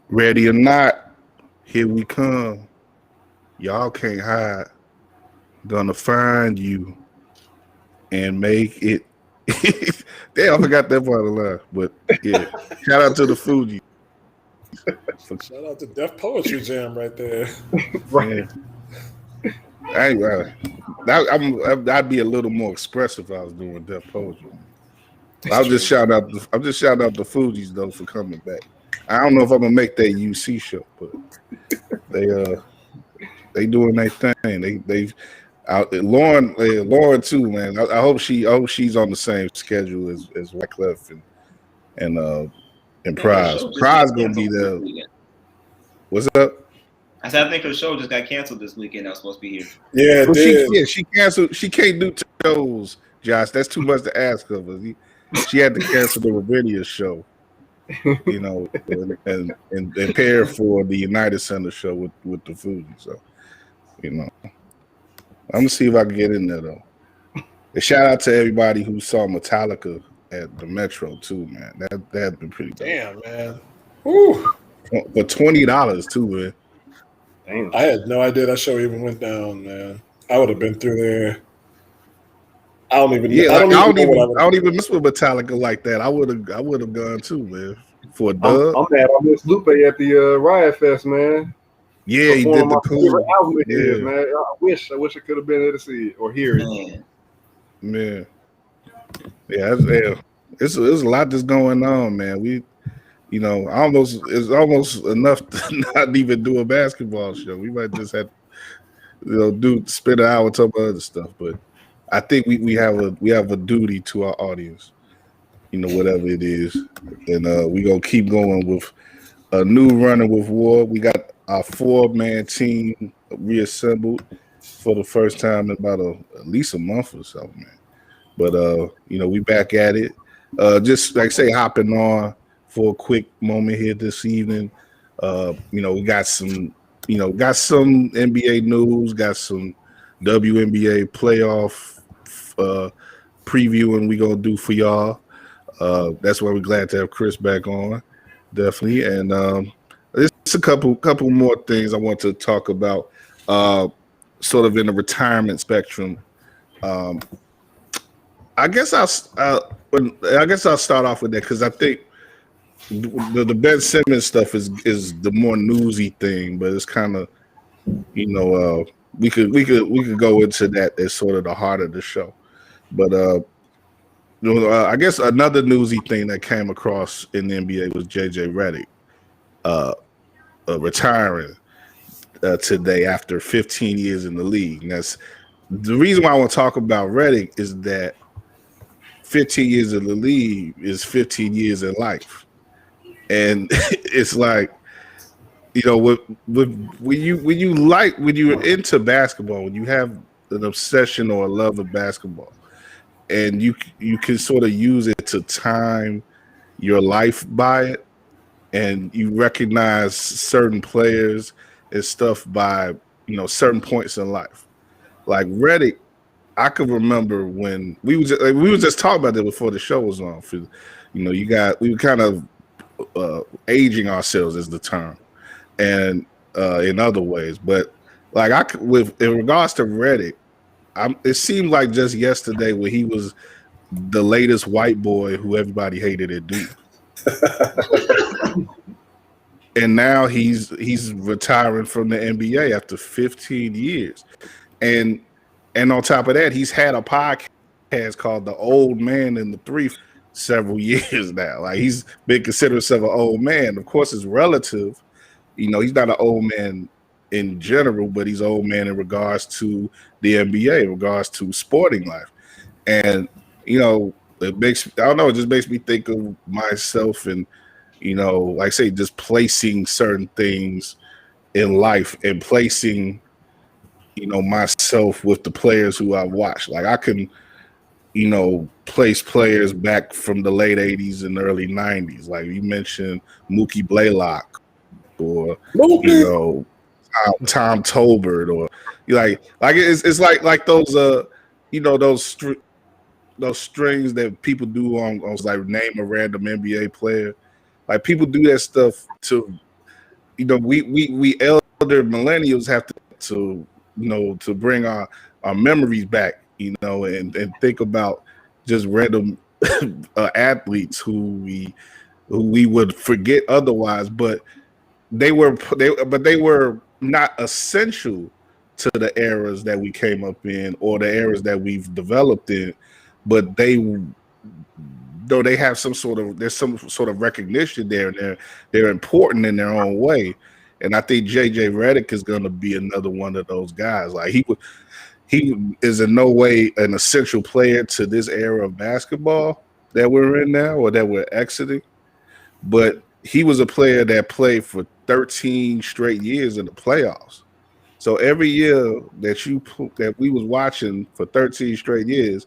Ready or not, here we come. Y'all can't hide. Gonna find you and make it. Damn, I forgot that part of the line. But yeah, shout out to the Fuji. Shout out to Def Poetry Jam right there. Right. I ain't, I'd be a little more expressive if I was doing Def Poetry. I'm just shouting out the Fugees though for coming back. I don't know if I'm gonna make that UC show, but they doing their thing. They've Lauren too, man. I hope she's on the same schedule as Wyclef and Prize. Prize gonna be there. What's up? I said I think her show just got canceled this weekend. I was supposed to be here. Yeah, she canceled. She can't do shows, Josh. That's too much to ask of her. She had to cancel the Ravinia show, you know, and prepare for the United Center show with the food. So, you know, I'm gonna see if I can get in there though. And shout out to everybody who saw Metallica at the Metro too, man. That had been pretty dope. Damn, man. Woo. For $20 too, man. Damn. I had no idea that show even went down, man. I would have been through there. I don't even. Yeah, I don't even mess with Metallica like that. I would have gone too, man. For a dub. I'm mad. I missed Lupe at the Riot Fest, man. Yeah, he did the cool album. Yeah, man. I wish I could have been there to see it or hear it. Man. Yeah, there's a lot that's going on, man. You know, it's almost enough to not even do a basketball show. We might just have, spend an hour talking about other stuff. But I think we have a duty to our audience, you know, whatever it is, and we gonna keep going with a new Runnin with WARR. We got our 4-man team reassembled for the first time in about at least a month or so, man. But you know, we back at it. Just like I say, hopping on for a quick moment here this evening. You know, we got some NBA news, got some WNBA playoff previewing we gonna do for y'all. That's why we're glad to have Chris back on, definitely. And there's a couple more things I want to talk about, sort of in the retirement spectrum. I guess I'll start off with that because I think the Ben Simmons stuff is the more newsy thing, but it's kind of, you know, we could go into that as sort of the heart of the show. But I guess another newsy thing that came across in the NBA was JJ Redick retiring today after 15 years in the league. And that's the reason why I want to talk about Redick is that 15 years in the league is 15 years in life. And it's like, you know, when you're into basketball, when you have an obsession or a love of basketball, and you can sort of use it to time your life by it, and you recognize certain players and stuff by, you know, certain points in life. Like Redick, I could remember when we were just talking about that before the show was on. For, you know, we were kind of aging ourselves is the term, and in other ways. But like in regards to Redick, it seemed like just yesterday when he was the latest white boy who everybody hated at Duke. And now he's retiring from the NBA after 15 years. And on top of that, he's had a podcast called The Old Man in the Three several years now. Like, he's been considered himself an old man. Of course, it's relative. You know, he's not an old man in general, but he's an old man in regards to the NBA, in regards to sporting life. And, you know, it just makes me think of myself and, you know, like I say, just placing certain things in life and placing, you know, myself with the players who I watch. Like, I can, you know, place players back from the late 80s and early 90s. Like you mentioned Mookie Blaylock or, you know, Tom Tolbert, or like it's like those you know, those strings that people do on like name a random NBA player. Like, people do that stuff to we elder millennials have to to bring our memories back, and think about just random athletes who we would forget otherwise, but they were not essential to the eras that we came up in or the eras that we've developed in, but they have there's some sort of recognition there, and they're important in their own way. And I think JJ Redick is going to be another one of those guys. Like he is in no way an essential player to this era of basketball that we're in now or that we're exiting, but he was a player that played for 13 straight years in the playoffs. So every year that we was watching for 13 straight years,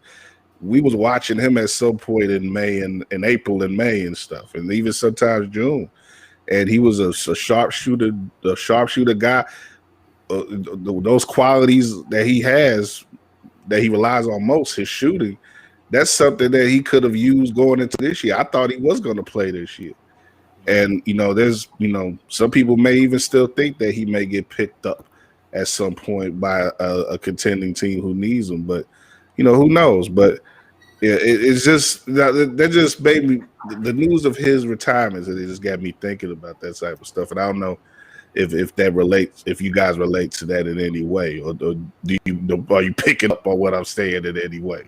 we was watching him at some point in May and in April and May and stuff, and even sometimes June. And he was a sharpshooter guy. Those qualities that he has, that he relies on most, his shooting, that's something that he could have used going into this year. I thought he was going to play this year. And, there's, some people may even still think that he may get picked up at some point by a contending team who needs him. But, who knows? But yeah, it's just that just made me, the news of his retirement, it just got me thinking about that type of stuff. And I don't know if that relates, if you guys relate to that in any way, or are you picking up on what I'm saying in any way?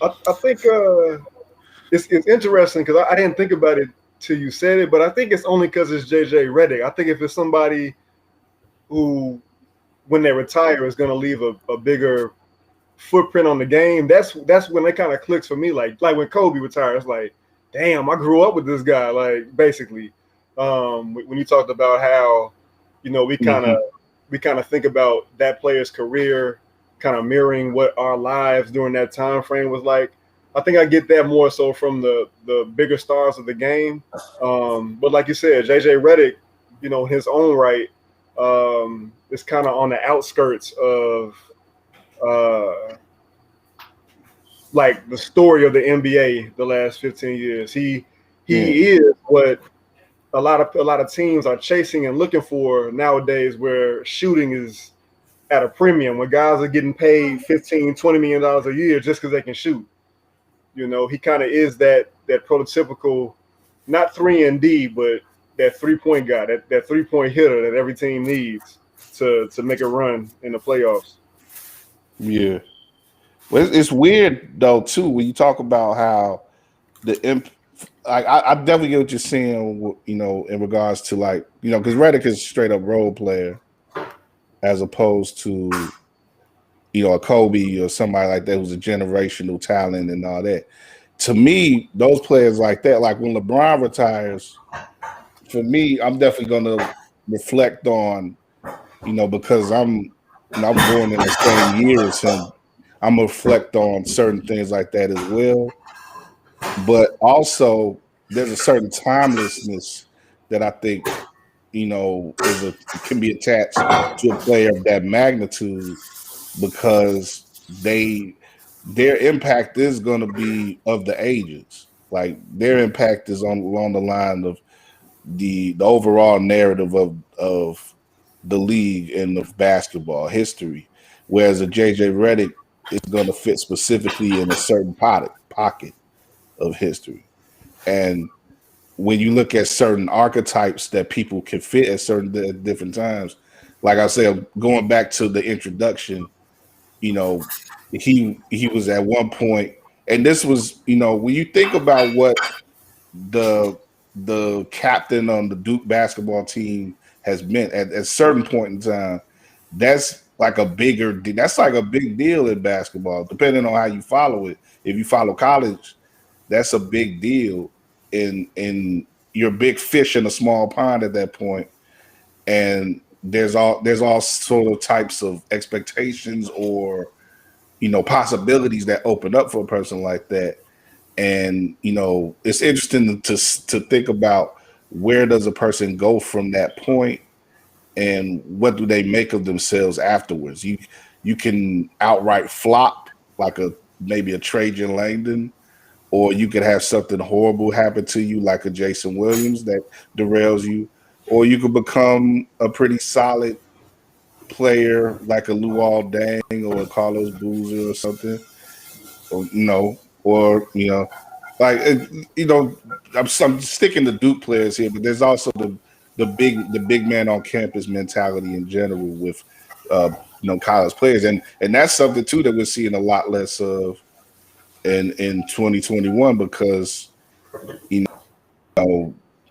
I think it's interesting because I didn't think about it till you said it, but I think it's only because it's JJ Redick. I think if it's somebody who, when they retire, is going to leave a bigger footprint on the game, that's when it kind of clicks for me. Like when Kobe retired, it's like, damn, I grew up with this guy. Like basically, when you talked about how, we kind of think about that player's career kind of mirroring what our lives during that time frame was like. I think I get that more so from the bigger stars of the game. But like you said, JJ Redick, in his own right, is kind of on the outskirts of like the story of the NBA the last 15 years. He is what a lot of teams are chasing and looking for nowadays, where shooting is at a premium, where guys are getting paid $15-20 million a year just because they can shoot. He kind of is that prototypical, not 3-and-D, but that 3-point guy, that 3-point hitter that every team needs to make a run in the playoffs. Yeah. Well, it's weird though too when you talk about how I definitely get what you're saying, in regards to because Redick is a straight up role player as opposed to a Kobe or somebody like that who's a generational talent and all that. To me, those players like that, like when LeBron retires, for me, I'm definitely going to reflect on, because I'm born in the same year as him. I'm going to reflect on certain things like that as well. But also, there's a certain timelessness that I think, can be attached to a player of that magnitude, because their impact is going to be of the ages. Like their impact is along the line of the overall narrative of the league and of basketball history, whereas a JJ Redick is going to fit specifically in a certain pocket of history. And when you look at certain archetypes that people can fit at certain different times, like I said, going back to the introduction, he was at one point, and this was, when you think about what the captain on the Duke basketball team has meant at a certain point in time, that's like a big deal in basketball, depending on how you follow it. If you follow college, that's a big deal. In you're a big fish in a small pond at that point, and there's all sort of types of expectations or possibilities that open up for a person like that. And it's interesting to think about, where does a person go from that point, and what do they make of themselves afterwards? You can outright flop, like maybe a Trajan Langdon, or you could have something horrible happen to you, like a Jason Williams that derails you, or you could become a pretty solid player like a Luol Deng or a Carlos Boozer or something, or like I'm sticking to Duke players here, but there's also the big man on campus mentality in general with college players, and that's something too that we're seeing a lot less of in 2021 because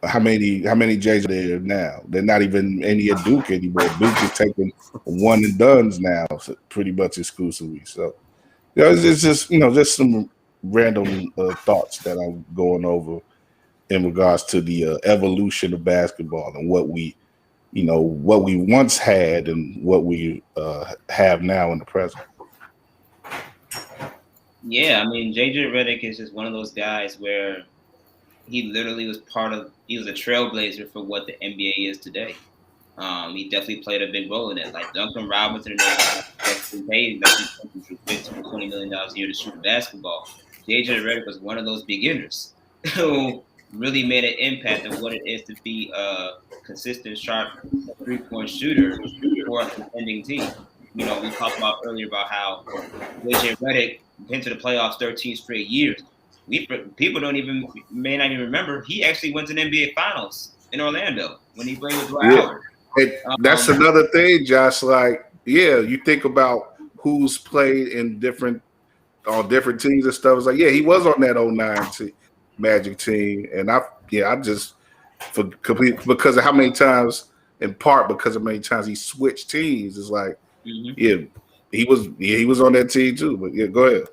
how many Jays are there now? They're not even any at Duke anymore. Duke is taking one and dones now, pretty much exclusively. So it's just just some random thoughts that I'm going over in regards to the evolution of basketball and what we once had and what we have now in the present. Yeah, I mean, JJ Redick is just one of those guys where he literally was he was a trailblazer for what the NBA is today. He definitely played a big role in it. Like Duncan Robinson, that's paid like $15 to $20 million a year to shoot a basketball. JJ Redick was one of those beginners who really made an impact on what it is to be a consistent, sharp three-point shooter for a contending team. We talked about earlier about how JJ Redick went to the playoffs 13 straight years. People may not even remember he actually went to the NBA Finals in Orlando when he played with Dwight Howard. That's another thing, Josh. Like, you think about who's played in different teams and stuff. It's like, he was on that 09 Magic team, and I just for complete because of how many times, in part because of how many times he switched teams. It's like, he was on that team too. But go ahead.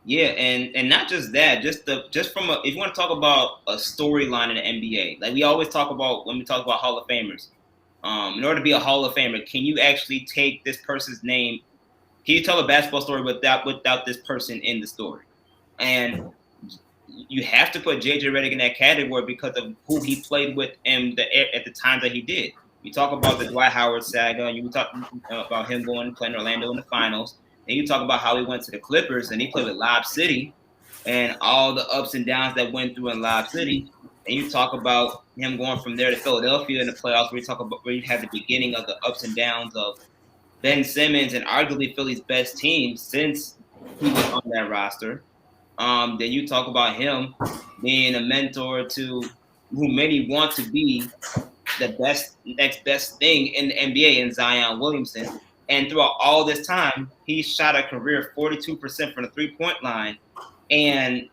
Yeah, and not just that, just from if you want to talk about a storyline in the NBA, like we always talk about when we talk about Hall of Famers. In order to be a Hall of Famer, can you actually take this person's name? Can you tell a basketball story without this person in the story? And you have to put JJ Redick in that category because of who he played with and at the time that he did. You talk about the Dwight Howard saga. You talk about him going and playing Orlando in the finals. And you talk about how he went to the Clippers and he played with Lob City and all the ups and downs that went through in Lob City. And you talk about him going from there to Philadelphia in the playoffs, where you have the beginning of the ups and downs of Ben Simmons and arguably Philly's best team since he was on that roster. Then you talk about him being a mentor to who many want to be the next best thing in the NBA in Zion Williamson. And throughout all this time, he shot a career 42% from the three-point line and,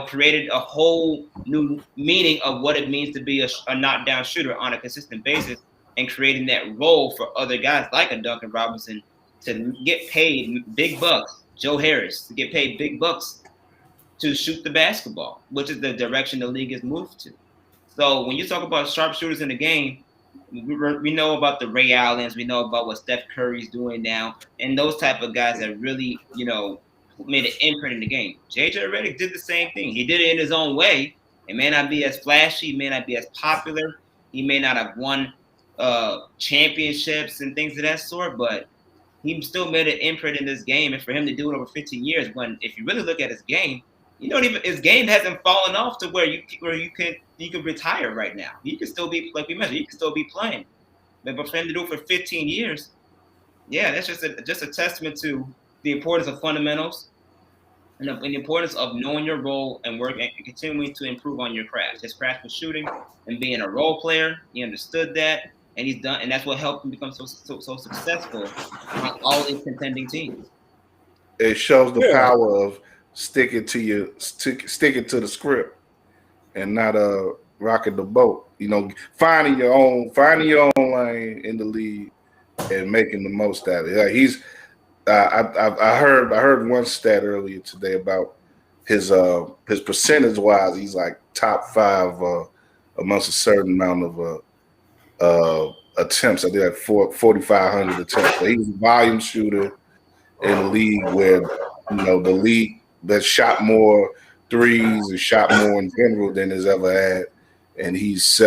created a whole new meaning of what it means to be a knockdown shooter on a consistent basis and creating that role for other guys like a Duncan Robinson to get paid big bucks, Joe Harris to get paid big bucks to shoot the basketball, which is the direction the league has moved to. So when you talk about sharpshooters in the game, we know about the Ray Allens, we know about what Steph Curry's doing now, and those type of guys that really, made an imprint in the game. JJ Redick did the same thing. He did it in his own way. It may not be as flashy, may not be as popular. He may not have won championships and things of that sort, but he still made an imprint in this game. And for him to do it over 15 years, when if you really look at his game, his game hasn't fallen off to where you can retire right now. You can still be, like we mentioned, you can still be playing. But for him to do it for 15 years, that's just a testament to the importance of fundamentals and the importance of knowing your role and work and continuing to improve on your craft. His craft was shooting and being a role player. He understood that, and he's done, and that's what helped him become so successful on all these contending teams. It shows the power of sticking to the script and not rocking the boat. Finding your own lane in the league and making the most out of it. Like I heard one stat earlier today about his percentage wise. He's like top 5 amongst a certain amount of attempts. I did like 4,500 attempts. So he's a volume shooter in a league where the league that shot more threes and shot more in general than has ever had, and he's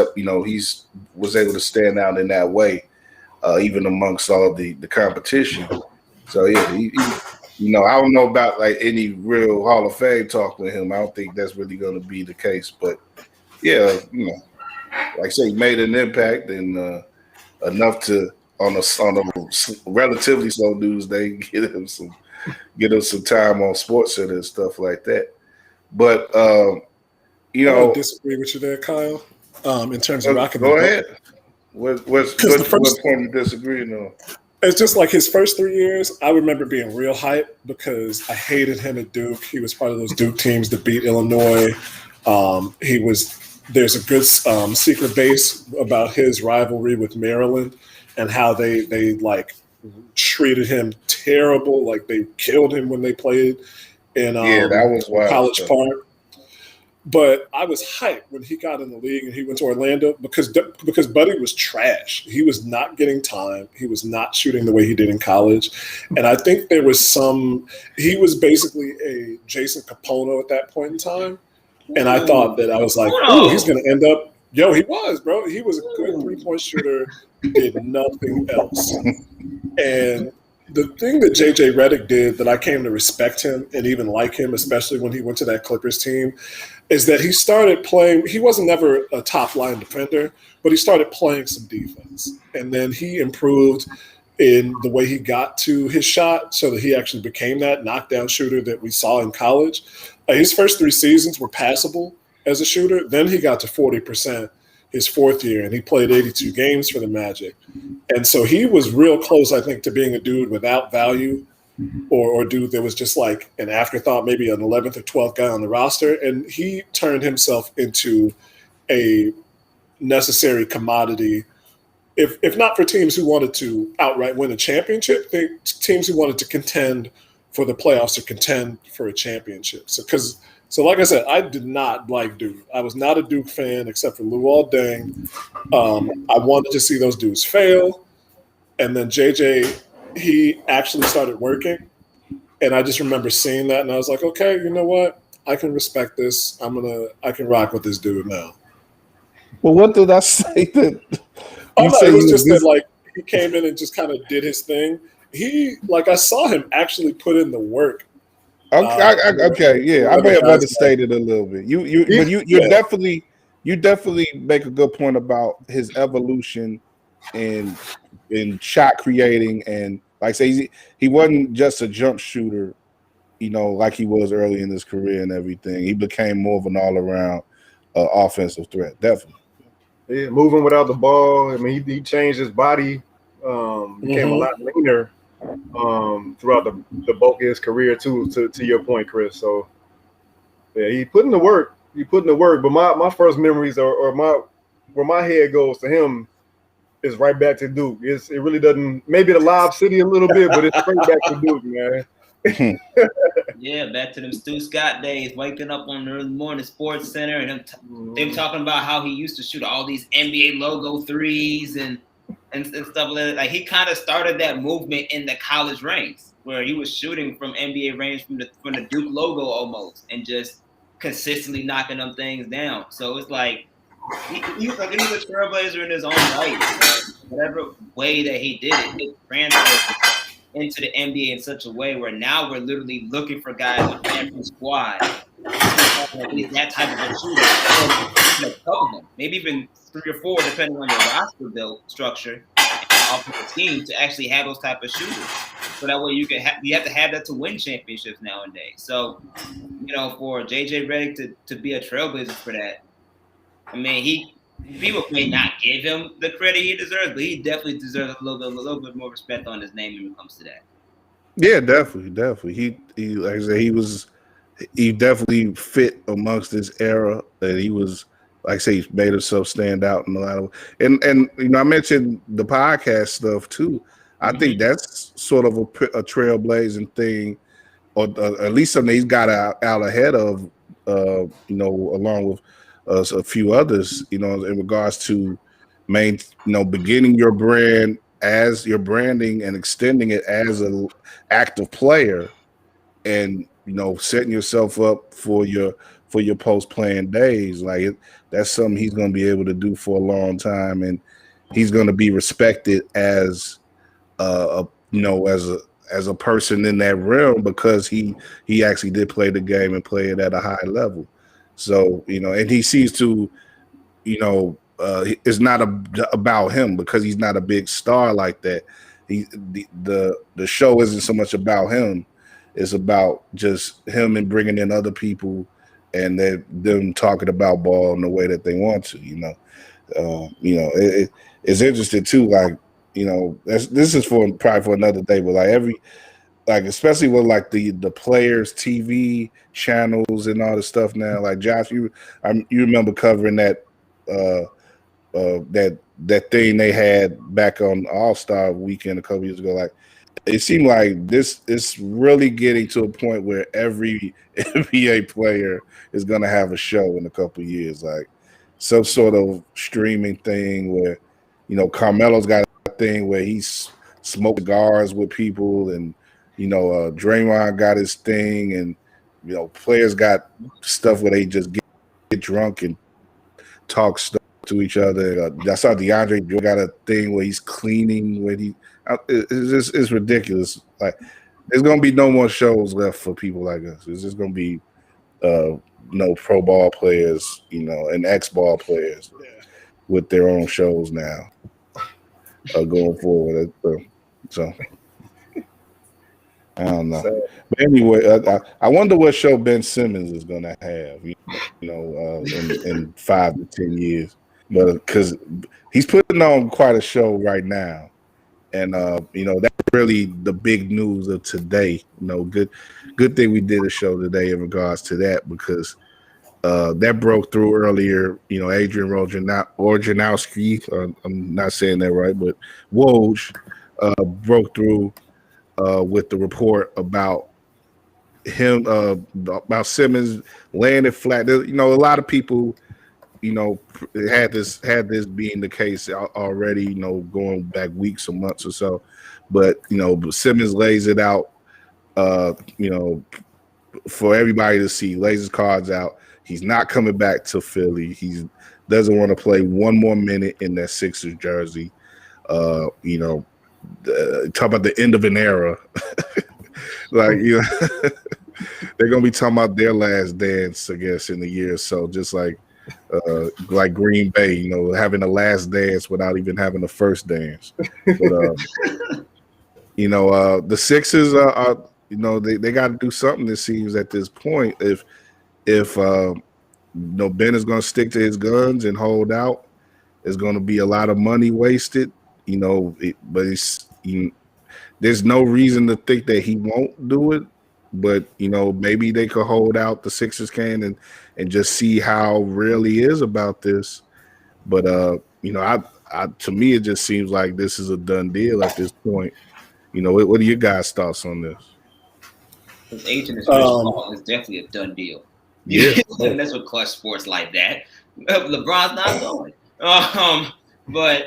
was able to stand out in that way, even amongst all the competition. So I don't know about like any real Hall of Fame talk with him. I don't think that's really going to be the case, but like I say, he made an impact and enough to on a relatively slow news day get him some time on Sports Center and stuff like that. But you know, I disagree with you there, Kyle. In terms of rocking go the ahead. What point you disagreeing on? It's just like his first 3 years, I remember being real hyped because I hated him at Duke. He was part of those Duke teams that beat Illinois. There's a good secret base about his rivalry with Maryland and how they like treated him terrible. Like they killed him when they played in that was wild College stuff. Park. But I was hyped when he got in the league and he went to Orlando because Buddy was trash. He was not getting time. He was not shooting the way he did in college. And I think there was he was basically a Jason Capono at that point in time. And I thought that I was like, oh, he's going to end up. Yo, he was, bro. He was a good three-point shooter, did nothing else. And the thing that JJ Redick did that I came to respect him and even like him, especially when he went to that Clippers team, is that he started playing. He wasn't never a top line defender, but he started playing some defense. And then he improved in the way he got to his shot so that he actually became that knockdown shooter that we saw in college. His first 3 seasons were passable as a shooter. Then he got to 40% his 4th year, and he played 82 games for the Magic. And so he was real close, I think, to being a dude without value or dude that was just like an afterthought, maybe an 11th or 12th guy on the roster. And he turned himself into a necessary commodity, if not for teams who wanted to outright win a championship, teams who wanted to contend for the playoffs or contend for a championship. So like I said, I did not like Duke. I was not a Duke fan except for Luol Deng. I wanted to see those dudes fail. And then JJ, he actually started working. And I just remember seeing that, and I was like, okay, you know what? I can respect this. I can rock with this dude now. Well, what did I say that? It was just that, like, he came in and just kind of did his thing. I saw him actually put in the work. Okay, yeah, I may have understated a little bit. You definitely make a good point about his evolution in shot creating, and like I say, he wasn't just a jump shooter, like he was early in his career and everything. He became more of an all around offensive threat, definitely. Yeah, moving without the ball. I mean, he changed his body, became a lot leaner. Throughout the bulk of his career too, to your point, Chris. So yeah, he put in the work. But my first memories or where my head goes to him is right back to Duke. It really doesn't, maybe the Lob City a little bit, but it's straight back to Duke, man. Yeah, back to them Stu Scott days, waking up on the early morning Sports Center, and they were talking about how he used to shoot all these NBA logo threes and stuff like that. Like, he kind of started that movement in the college ranks where he was shooting from NBA range from the Duke logo almost and just consistently knocking them things down. So it's like he was a trailblazer in his own right. Whatever way that he did it, it transferred into the NBA in such a way where now we're literally looking for guys on every squad. That type of a shooter. So, maybe even 3 or 4, depending on your roster build structure off of the team, to actually have those type of shooters. So that way you have to have that to win championships nowadays. So, for JJ Redick to be a trailblazer for that, I mean, people may not give him the credit he deserves, but he definitely deserves a little bit more respect on his name when it comes to that. Yeah, definitely. He like I said, he definitely fit amongst this era, and he was, like I say, he made himself stand out in a lot of. And I mentioned the podcast stuff too. I think that's sort of a trailblazing thing, or at least something he's got out ahead of, along with a few others, in regards to beginning your brand as your branding and extending it as an active player, and setting yourself up for your post-playing days. That's something he's going to be able to do for a long time, and he's going to be respected as as a person in that realm because he actually did play the game and play it at a high level. So and he sees to it's not about him because he's not a big star like that. The show isn't so much about him. It's about just him and bringing in other people and them talking about ball in the way that they want to. It's interesting too. Like, this is probably for another day, but especially with like the players' TV channels and all the stuff now. Like Josh, you remember covering that that thing they had back on All-Star Weekend a couple years ago. Like, it seemed like this is really getting to a point where every NBA player is going to have a show in a couple of years, like some sort of streaming thing where, Carmelo's got a thing where he's smoked cigars with people, and Draymond got his thing, and players got stuff where they just get drunk and talk stuff to each other. I saw DeAndre got a thing where he's cleaning when it's ridiculous. Like, there's gonna be no more shows left for people like us. It's just gonna be no pro ball players, and ex-ball players with their own shows now going forward. So I don't know. But anyway, I wonder what show Ben Simmons is gonna have, in 5 to 10 years. But because he's putting on quite a show right now, and that's really the big news of today. Good thing we did a show today in regards to that, because that broke through earlier. Adrian Wojnarowski, I'm not saying that right, but Woj broke through with the report about him, about Simmons laying it flat. A lot of people, had this being the case already, going back weeks or months or so. But, Simmons lays it out, for everybody to see, lays his cards out. He's not coming back to Philly. He doesn't want to play one more minute in that Sixers jersey. Talk about the end of an era. Like, they're going to be talking about their last dance, I guess, in a year or so, just like Green Bay, having a last dance without even having a first dance. But, the Sixers are they got to do something, it seems, at this point. If Ben is going to stick to his guns and hold out, there's going to be a lot of money wasted, there's no reason to think that he won't do it. But, maybe they could hold out, the Sixers can, and just see how real he is about this. But, to me, it just seems like this is a done deal at this point. What are your guys' thoughts on this? His agent is Rich Paul. It's definitely a done deal. Yeah. That's what clutch sports like that. LeBron's not going. But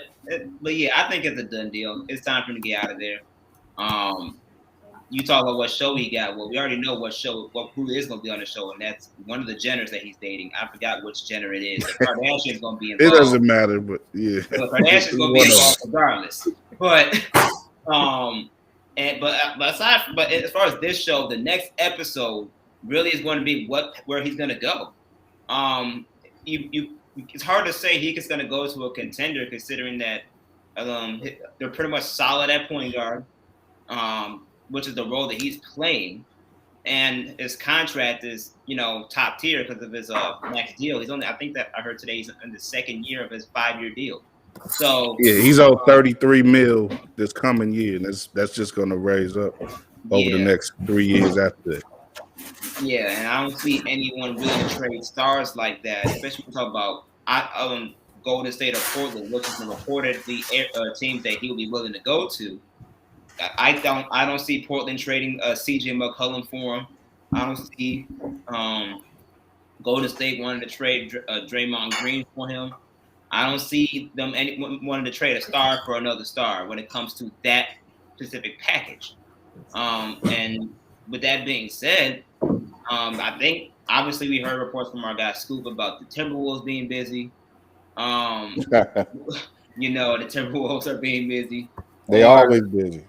yeah, I think it's a done deal. It's time for him to get out of there. You talk about what show he got. Well, we already know who is going to be on the show, and that's one of the Jenners that he's dating. I forgot which Jenner it is. The Kardashian's going to be involved. It doesn't matter, but yeah. The Kardashian's going to be involved regardless. But but as far as this show, the next episode really is going to be where he's going to go. It's hard to say he's going to go to a contender, considering that they're pretty much solid at point guard. Which is the role that he's playing, and his contract is, top tier because of his max deal. I think that I heard today he's in the second year of his 5-year deal. So yeah, he's owed $33 million this coming year, and that's just going to raise up over the next 3 years after that. Yeah, and I don't see anyone willing to trade stars like that, especially when we talk about Golden State or Portland, which is the reportedly teams that he will be willing to go to. I don't see Portland trading CJ McCollum for him. I don't see Golden State wanting to trade Draymond Green for him. I don't see them wanting to trade a star for another star when it comes to that specific package. And with that being said, I think obviously we heard reports from our guy Scoop about the Timberwolves being busy. The Timberwolves are being busy. They always busy.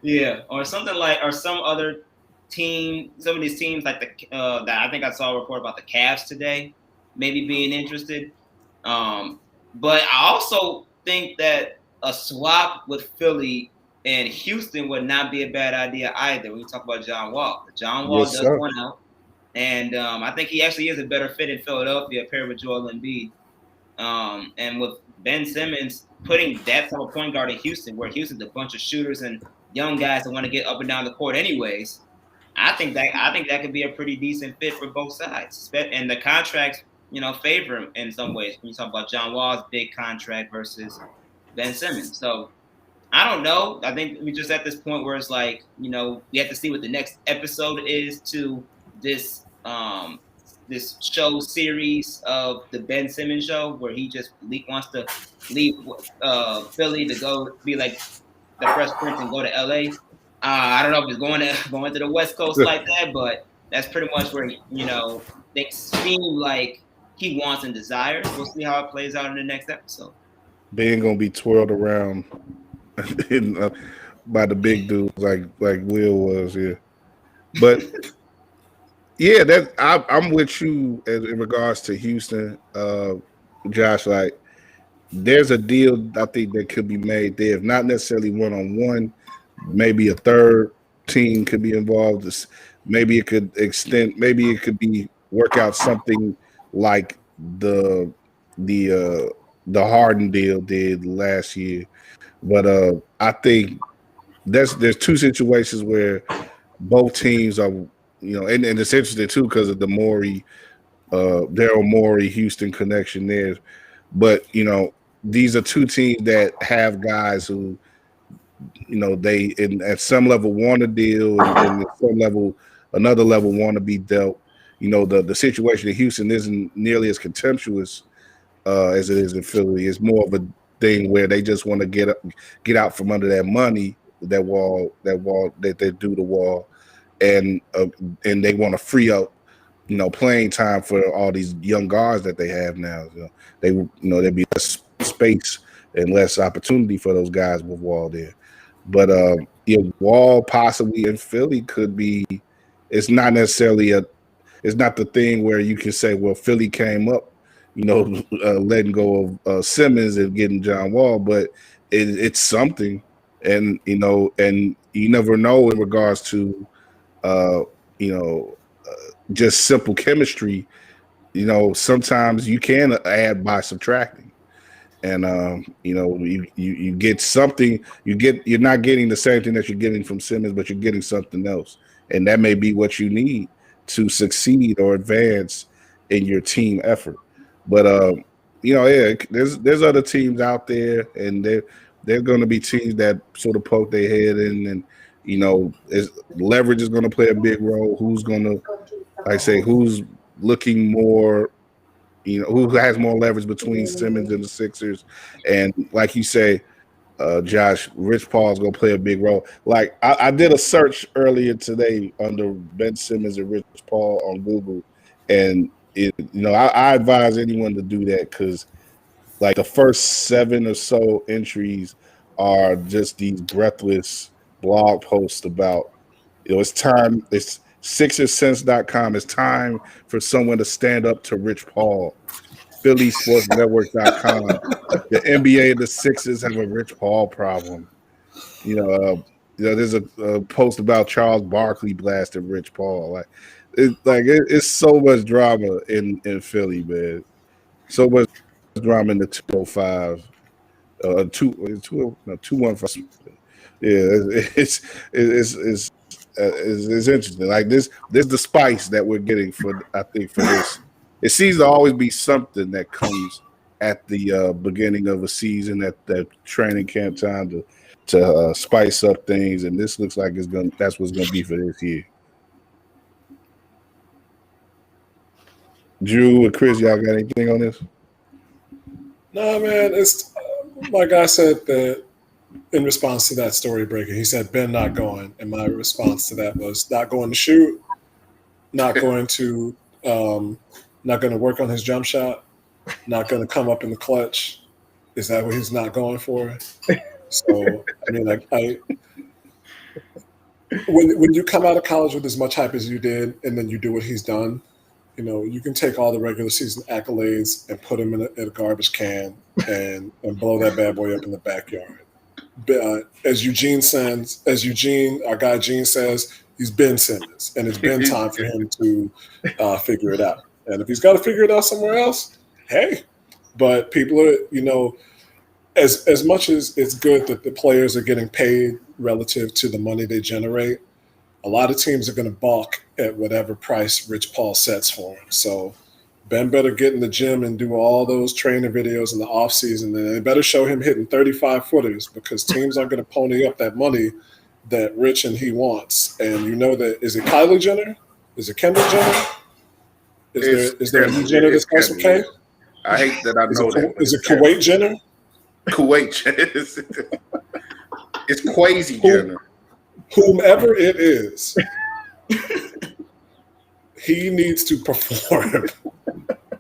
Yeah, or something or some other team. Some of these teams like that I think I saw a report about the Cavs today, maybe being interested. But I also think that a swap with Philly and Houston would not be a bad idea either when you talk about John Wall. John Wall Yes, does sir. want out. And I think he actually is a better fit in Philadelphia paired with Joel Embiid. And with Ben Simmons putting that type of point guard in Houston, where Houston's a bunch of shooters and young guys that want to get up and down the court anyways, I think that could be a pretty decent fit for both sides. And the contracts, favor him in some ways when you talk about John Wall's big contract versus Ben Simmons. So I don't know. I think we just at this point where it's like, we have to see what the next episode is to this this show series of the Ben Simmons show, where he just wants to leave Philly to go be like the Fresh Prince and go to LA. I don't know if it's going to the West Coast like that, but that's pretty much where things seem like he wants and desires. We'll see how it plays out in the next episode. Ben gonna be twirled around by the big dudes like Will was here, but yeah, that I'm with you in regards to Houston, Josh. Like, there's a deal I think that could be made there, if not necessarily one-on-one. Maybe a third team could be involved. Maybe it could extend. Maybe it could be work out something like the Harden deal did last year. But I think there's two situations where both teams are, and it's interesting too because of the Daryl Morey Houston connection there. But these are two teams that have guys who, they at some level want a deal, and at some level, another level want to be dealt. The situation in Houston isn't nearly as contemptuous as it is in Philly. It's more of a thing where they just want to get out from under that money, that wall that they do the Wall, and they want to free up, playing time for all these young guards that they have now. There'd be less space and less opportunity for those guys with Wall there. But Wall possibly in Philly could be. It's not necessarily it's not the thing where you can say, well, Philly came up, letting go of Simmons and getting John Wall, but it's something, and and you never know in regards to just simple chemistry. Sometimes you can add by subtracting. And you get something. You're not getting the same thing that you're getting from Simmons, but you're getting something else, and that may be what you need to succeed or advance in your team effort. But there's other teams out there, and they're going to be teams that sort of poke their head in, and leverage is going to play a big role. Who's going to, who's looking more. Who has more leverage between Simmons and the Sixers? And like you say, Josh, Rich Paul's going to play a big role. Like, I did a search earlier today under Ben Simmons and Rich Paul on Google. And, I advise anyone to do that because, like, the first 7 or so entries are just these breathless blog posts about, it's time. It's SixersSense.com. It's time for someone to stand up to Rich Paul. PhillySportsNetwork.com. The NBA and the Sixers have a Rich Paul problem. There's a post about Charles Barkley blasted Rich Paul. It's so much drama in Philly, man. So much drama in the 205. 215. Yeah, it's interesting. Like this, there's the spice that we're getting for this. It seems to always be something that comes at the beginning of a season, at that training camp time to spice up things, and this looks like that's what's gonna be for this year. Drew and Chris, y'all got anything on this? No, man. It's like I said that. In response to that story breaker, he said Ben not going, and my response to that was not going to shoot, not going to work on his jump shot, not going to come up in the clutch. Is that what he's not going for? So I mean, when you come out of college with as much hype as you did, and then you do what he's done, you can take all the regular season accolades and put them in a garbage can and blow that bad boy up in the backyard. As our guy Gene says, he's Ben Simmons, and it's been time for him to figure it out. And if he's got to figure it out somewhere else, hey. But people are, as much as it's good that the players are getting paid relative to the money they generate, a lot of teams are going to balk at whatever price Rich Paul sets for them. So Ben better get in the gym and do all those training videos in the offseason. And they better show him hitting 35-footers because teams aren't going to pony up that money that Rich and he wants. And that, is it Kylie Jenner? Is it Kendall Jenner? Is there a new Jenner that starts with K? I hate that I know that. Is it Kuwait Jenner? Kuwait Jenner. It's Quasi Jenner. Whomever it is, he needs to perform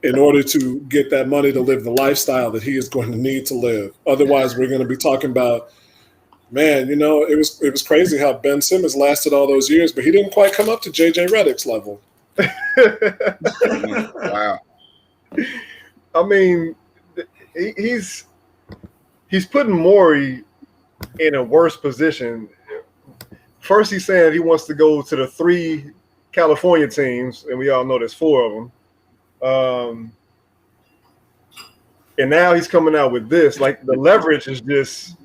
in order to get that money to live the lifestyle that he is going to need to live. Otherwise, we're going to be talking about, man, it was crazy how Ben Simmons lasted all those years, but he didn't quite come up to JJ Redick's level. Wow. I mean, he's putting Morey in a worse position. First, he's saying he wants to go to the 3 California teams, and we all know there's 4 of them. And now he's coming out with this. Like, the leverage is just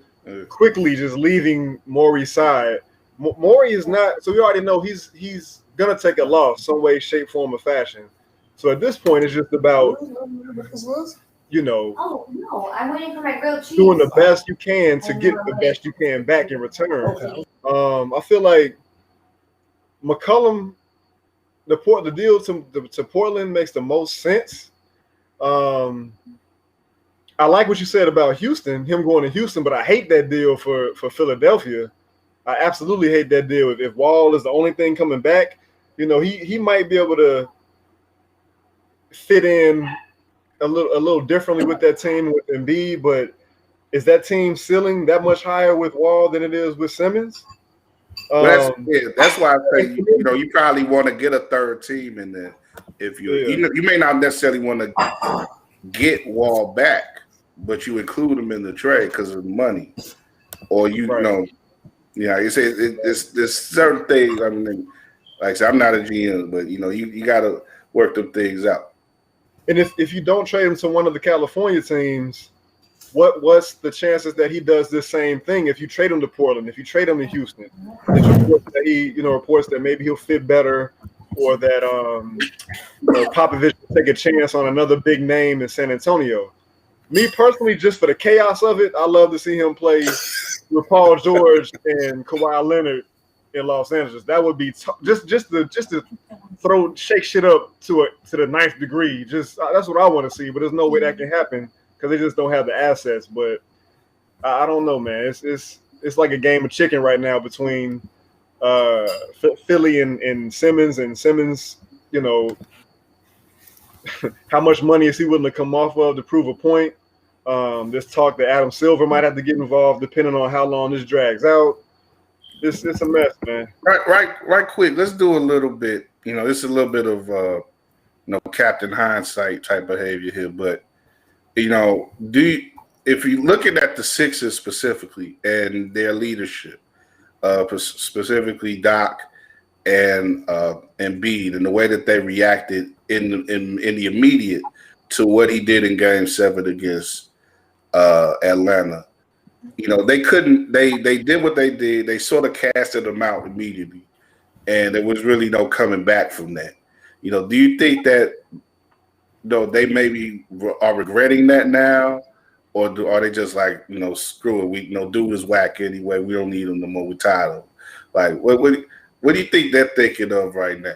quickly just leaving Morey's side. Morey is not – so we already know he's going to take a loss some way, shape, form, or fashion. So at this point, it's just about, Oh, no. I'm waiting for my grilled cheese. doing the best you can to get the best you can back in return. Okay. I feel like McCollum, the deal to Portland makes the most sense. I like what you said about Houston, him going to Houston, but I hate that deal for Philadelphia. I absolutely hate that deal. If Wall is the only thing coming back, he might be able to fit in a little differently with that team with Embiid, but is that team ceiling that much higher with Wall than it is with Simmons? That's why I say you probably want to get a third team in there. If you may not necessarily want to get Wall back, but you include him in the trade because of the money, or you say there's certain things. I mean, like I said, I'm not a GM, but you got to work them things out. And if you don't trade him to one of the California teams, what's the chances that he does this same thing? If you trade him to Portland, if you trade him to Houston, there's reports that he reports that maybe he'll fit better, or that Popovich will take a chance on another big name in San Antonio. Me personally, just for the chaos of it, I love to see him play with Paul George and Kawhi Leonard in Los Angeles. That would be just to shake shit up to the 9th degree. Just that's what I want to see. But there's no way that can happen because they just don't have the assets. But I don't know, man. It's like a game of chicken right now between Philly and Simmons. And Simmons, how much money is he willing to come off of to prove a point? There's talk that Adam Silver might have to get involved depending on how long this drags out. It's a mess, man. Right quick. Let's do a little bit. This is a little bit of Captain Hindsight type behavior here, but if you're looking at the Sixers specifically and their leadership, specifically Doc and Embiid, and the way that they reacted in the immediate to what he did in Game 7 against Atlanta. They couldn't. They did what they did. They sort of casted them out immediately, and there was really no coming back from that. Do you think that they maybe are regretting that now, or are they just like screw it? We dude is whack anyway. We don't need him no more. We tired of him. Like what do you think they're thinking of right now?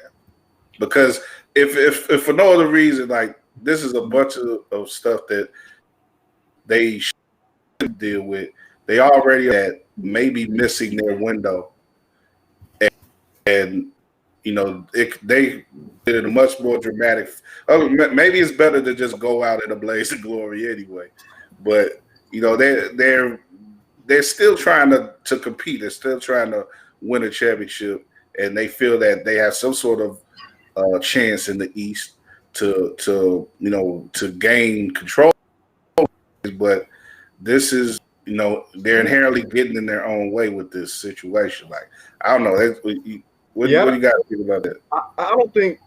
Because if for no other reason, like this is a bunch of stuff that they should deal with. They already had maybe missing their window, and they did it a much more dramatic. Maybe it's better to just go out in a blaze of glory anyway. But they're still trying to compete. They're still trying to win a championship, and they feel that they have some sort of chance in the East. to gain control. But this is, they're inherently getting in their own way with this situation. Like, I don't know. What do you got to think about that? I don't think,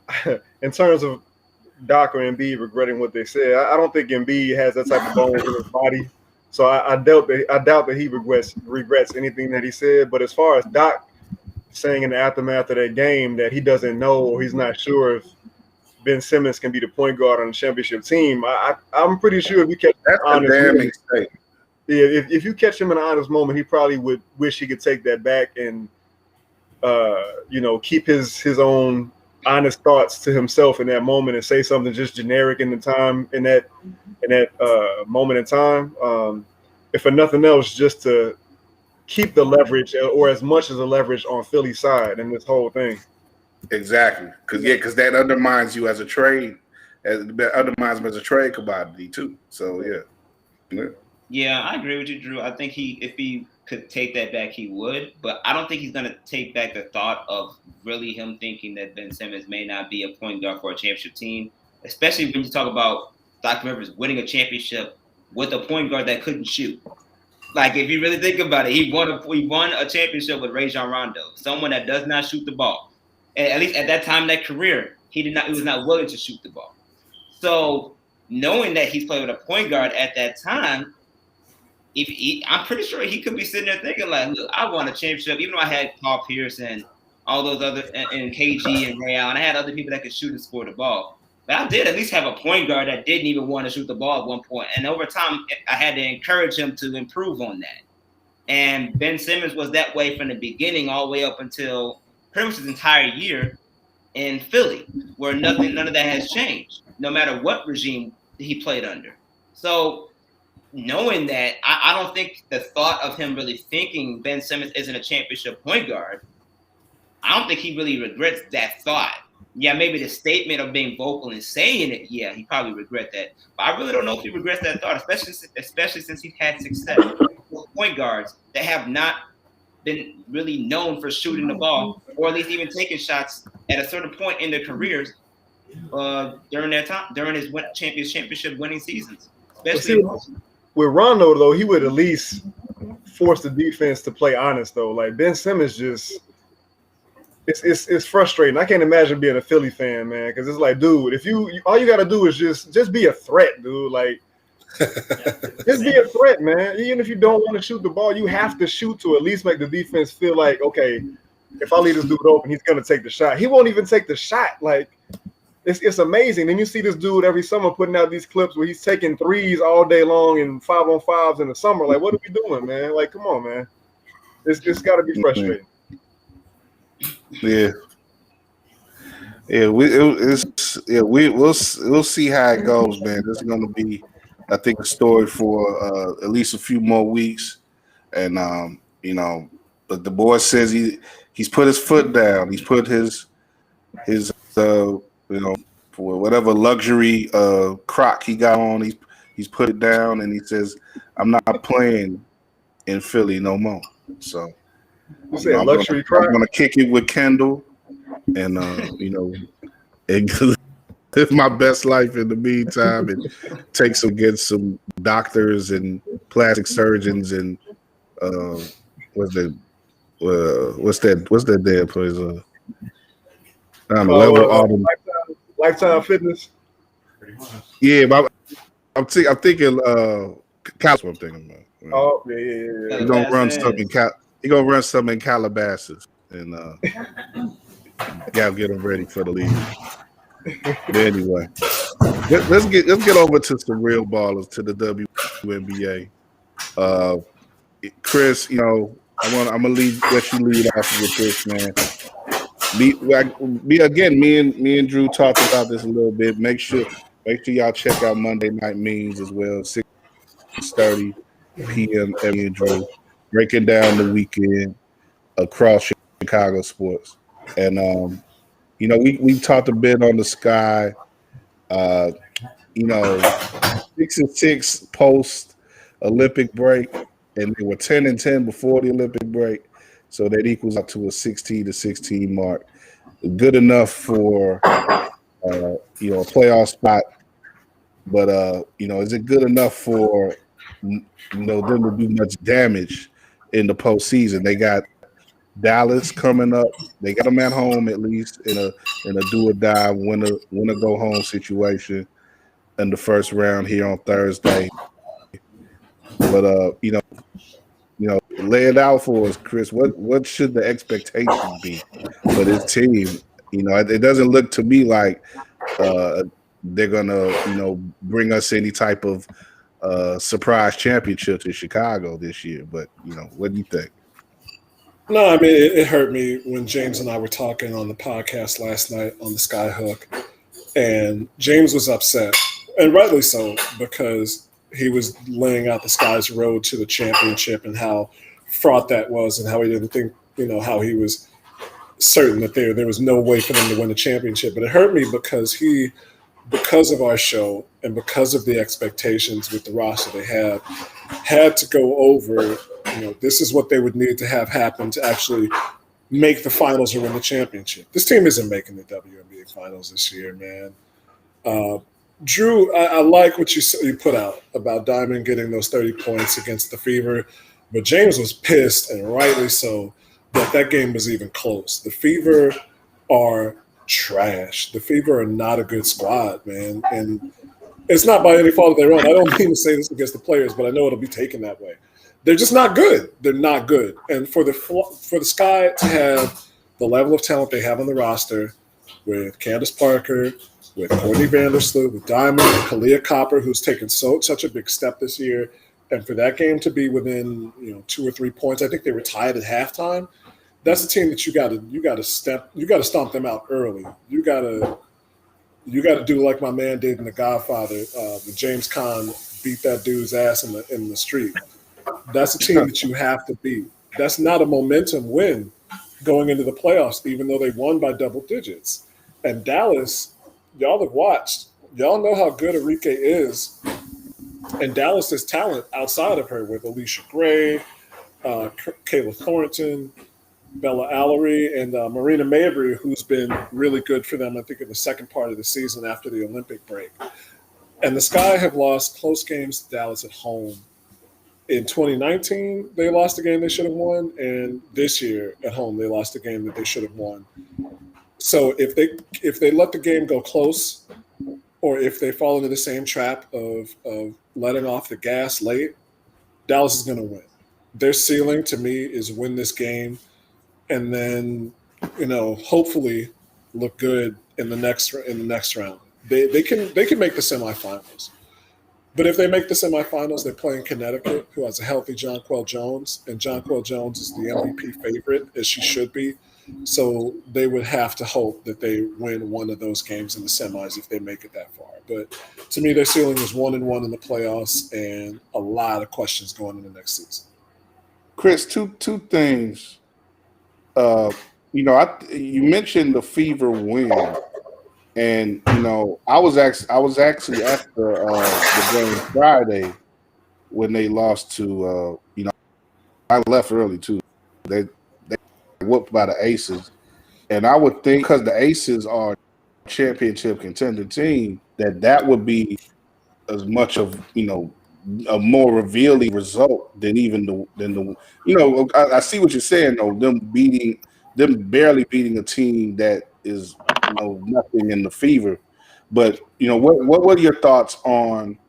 in terms of Doc or Embiid regretting what they said, I don't think Embiid has that type of bone in his body. So I doubt that he regrets anything that he said. But as far as Doc saying in the aftermath of that game that he doesn't know or he's not sure if Ben Simmons can be the point guard on the championship team, I'm pretty sure if you catch that's a damn mistake. Yeah, if you catch him in an honest moment, he probably would wish he could take that back and keep his own honest thoughts to himself in that moment and say something just generic in that moment in time. If for nothing else, just to keep the leverage or as much as the leverage on Philly's side in this whole thing. Exactly, because that undermines you as a trade, undermines him as a trade commodity too. So yeah. Yeah, I agree with you, Drew. I think if he could take that back, he would. But I don't think he's going to take back the thought of really him thinking that Ben Simmons may not be a point guard for a championship team, especially when you talk about Doc Rivers winning a championship with a point guard that couldn't shoot. Like, if you really think about it, he won a championship with Rajon Rondo, someone that does not shoot the ball. And at least at that time in that career, he was not willing to shoot the ball. So knowing that he's playing with a point guard at that time, I'm pretty sure he could be sitting there thinking, like, look, I won a championship, even though I had Paul Pierce and all those other, and KG and Ray Allen, I had other people that could shoot and score the ball. But I did at least have a point guard that didn't even want to shoot the ball at one point. And over time, I had to encourage him to improve on that. And Ben Simmons was that way from the beginning all the way up until pretty much his entire year in Philly, where none of that has changed, no matter what regime he played under. So knowing that, I don't think the thought of him really thinking Ben Simmons isn't a championship point guard, I don't think he really regrets that thought. Yeah, maybe the statement of being vocal and saying it, yeah, he probably regret that. But I really don't know if he regrets that thought, especially since he's had success with point guards that have not been really known for shooting the ball, or at least even taking shots at a certain point in their careers during their time, during his championship winning seasons. Especially with Rondo, though, he would at least force the defense to play honest, though. Like, Ben Simmons just it's frustrating. I can't imagine being a Philly fan, man, because it's like, dude, if all you got to do is just be a threat, dude. Like, just be a threat, man. Even if you don't want to shoot the ball, you have to shoot to at least make the defense feel like, okay, if I leave this dude open, he's gonna take the shot. He won't even take the shot. Like, it's amazing. Then you see this dude every summer putting out these clips where he's taking threes all day long and 5-on-5s in the summer. Like, what are we doing, man? Like, come on, man. It's got to be frustrating. Yeah. We'll see how it goes, man. This is going to be, I think, a story for at least a few more weeks, and but the boy says he's put his foot down. He's put his for whatever luxury croc he got on, he's put it down, and he says, "I'm not playing in Philly no more." So I'm going to kick it with Kendall, and live my best life in the meantime, and get some doctors and plastic surgeons and what's that damn place? Lifetime Fitness. Yeah, but I'm thinking Calabasas. I'm thinking about. Oh yeah. He's gonna run something. He gonna run something in Calabasas, and gotta get him ready for the league. But anyway, let's get over to some real ballers, to the WNBA. Chris, I'm gonna let you lead off with this, man. Me and Drew talked about this a little bit. Make sure y'all check out Monday Night Memes as well, 6:30 p.m. every Drew, breaking down the weekend across Chicago sports. And we talked a bit on the Sky. 6-6 post Olympic break, and they were 10-10 before the Olympic break. So that equals up to a 16-16 mark. Good enough for a playoff spot. But is it good enough for them to do much damage in the postseason? They got Dallas coming up. They got them at home at least in a do or die, win a go home situation in the first round here on Thursday. But lay it out for us, Chris. What should the expectations be for this team? It doesn't look to me like they're gonna bring us any type of surprise championship to Chicago this year. But what do you think? No, I mean it hurt me when James and I were talking on the podcast last night on the Skyhook, and James was upset, and rightly so, because he was laying out the Sky's road to the championship and how fraught that was, and how he didn't think, how he was certain that there was no way for them to win the championship. But it hurt me because of our show and because of the expectations with the roster they had to go over, this is what they would need to have happen to actually make the finals or win the championship. This team isn't making the WNBA finals this year, man. Drew, I like what you put out about Diamond getting those 30 points against the Fever, but James was pissed, and rightly so, that game was even close. The Fever are trash. The Fever are not a good squad, man, and it's not by any fault of their own. I don't mean to say this against the players, but I know it'll be taken that way. They're just not good. They're not good, and for the Sky to have the level of talent they have on the roster with Candace Parker, with Courtney Vandersloot, with Diamond, with Kalia Copper, who's taken such a big step this year, and for that game to be within 2 or 3 points, I think they were tied at halftime. That's a team that you got to stomp them out early. You got to do like my man did in The Godfather, when James Caan beat that dude's ass in the street. That's a team that you have to beat. That's not a momentum win going into the playoffs, even though they won by double digits. And Dallas, y'all have watched. Y'all know how good Arike is. And Dallas has talent outside of her with Alicia Gray, Kayla Thornton, Bella Allery, and Marina Mabry, who's been really good for them, I think, in the second part of the season after the Olympic break. And the Sky have lost close games to Dallas at home. In 2019, they lost a game they should have won, and this year at home, they lost a game that they should have won. So if they let the game go close, or if they fall into the same trap of letting off the gas late, Dallas is going to win. Their ceiling to me is win this game, and then hopefully look good in the next round. They can make the semifinals. But if they make the semifinals, they're playing Connecticut, who has a healthy Jonquel Jones, and Jonquel Jones is the MVP favorite, as she should be. So they would have to hope that they win one of those games in the semis if they make it that far. But to me, their ceiling is 1-1 in the playoffs, and a lot of questions going into next season. Chris, two things. You mentioned the Fever win. And I was actually at the game Friday when they lost to I left early too. They whooped by the Aces, and I would think because the Aces are a championship contender team that would be as much of a more revealing result than the I see what you're saying though, them barely beating a team that is nothing in the Fever. But what were your thoughts on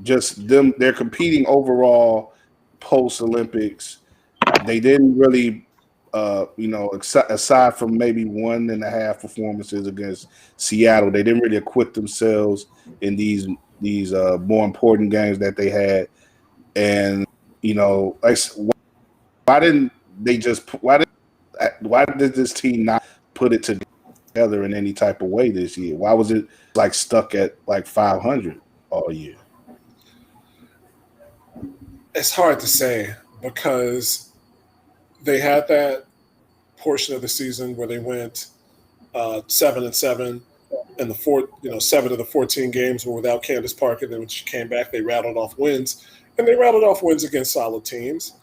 just them? They're competing overall post Olympics. They didn't really aside from maybe 1.5 performances against Seattle, they didn't really acquit themselves in these more important games that they had. And why did this team not put it together in any type of way this year? Why was it stuck at 500 all year? It's hard to say because they had that portion of the season where they went 7-7, and the 7 of the 14 games were without Candace Parker. Then when she came back, they rattled off wins, and they rattled off wins against solid teams.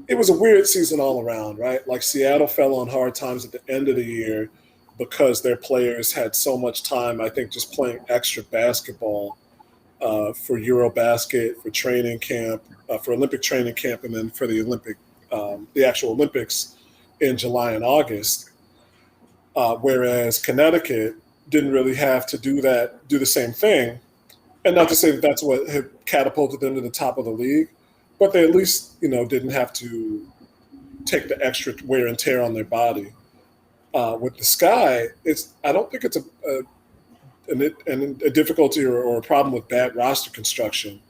It was a weird season all around, right? Seattle fell on hard times at the end of the year because their players had so much time, I think, just playing extra basketball for Eurobasket, for training camp, for Olympic training camp, and then for the actual Olympics in July and August. Whereas Connecticut didn't really have to do the same thing. And not to say that that's what had catapulted them to the top of the league, but they at least, didn't have to take the extra wear and tear on their body. With the Sky, I don't think it's a difficulty or a problem with bad roster construction.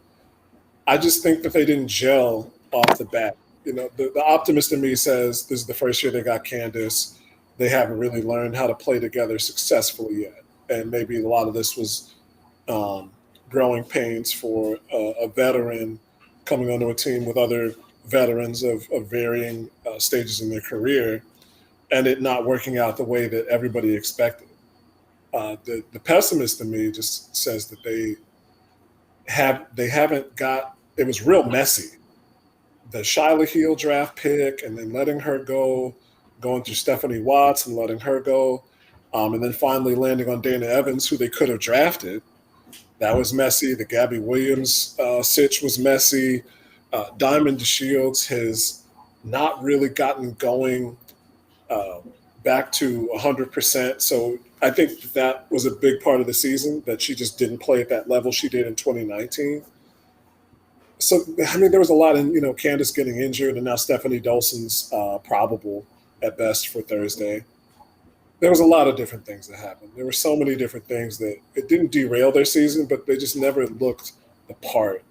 I just think that they didn't gel off the bat. The optimist in me says this is the first year they got Candace. They haven't really learned how to play together successfully yet. And maybe a lot of this was growing pains for a veteran coming onto a team with other veterans of varying stages in their career, and it not working out the way that everybody expected. The pessimist in me just says that they haven't got. It was real messy. The Shyla Heel draft pick, and then letting her go, going through Stephanie Watts and letting her go, and then finally landing on Dana Evans, who they could have drafted. That was messy. The Gabby Williams sitch was messy. Diamond DeShields has not really gotten going back to 100%. So I think that was a big part of the season, that she just didn't play at that level she did in 2019. So, there was a lot in, Candace getting injured, and now Stephanie Dolson's probable at best for Thursday. There was a lot of different things that happened. There were so many different things that it didn't derail their season, but they just never looked the part.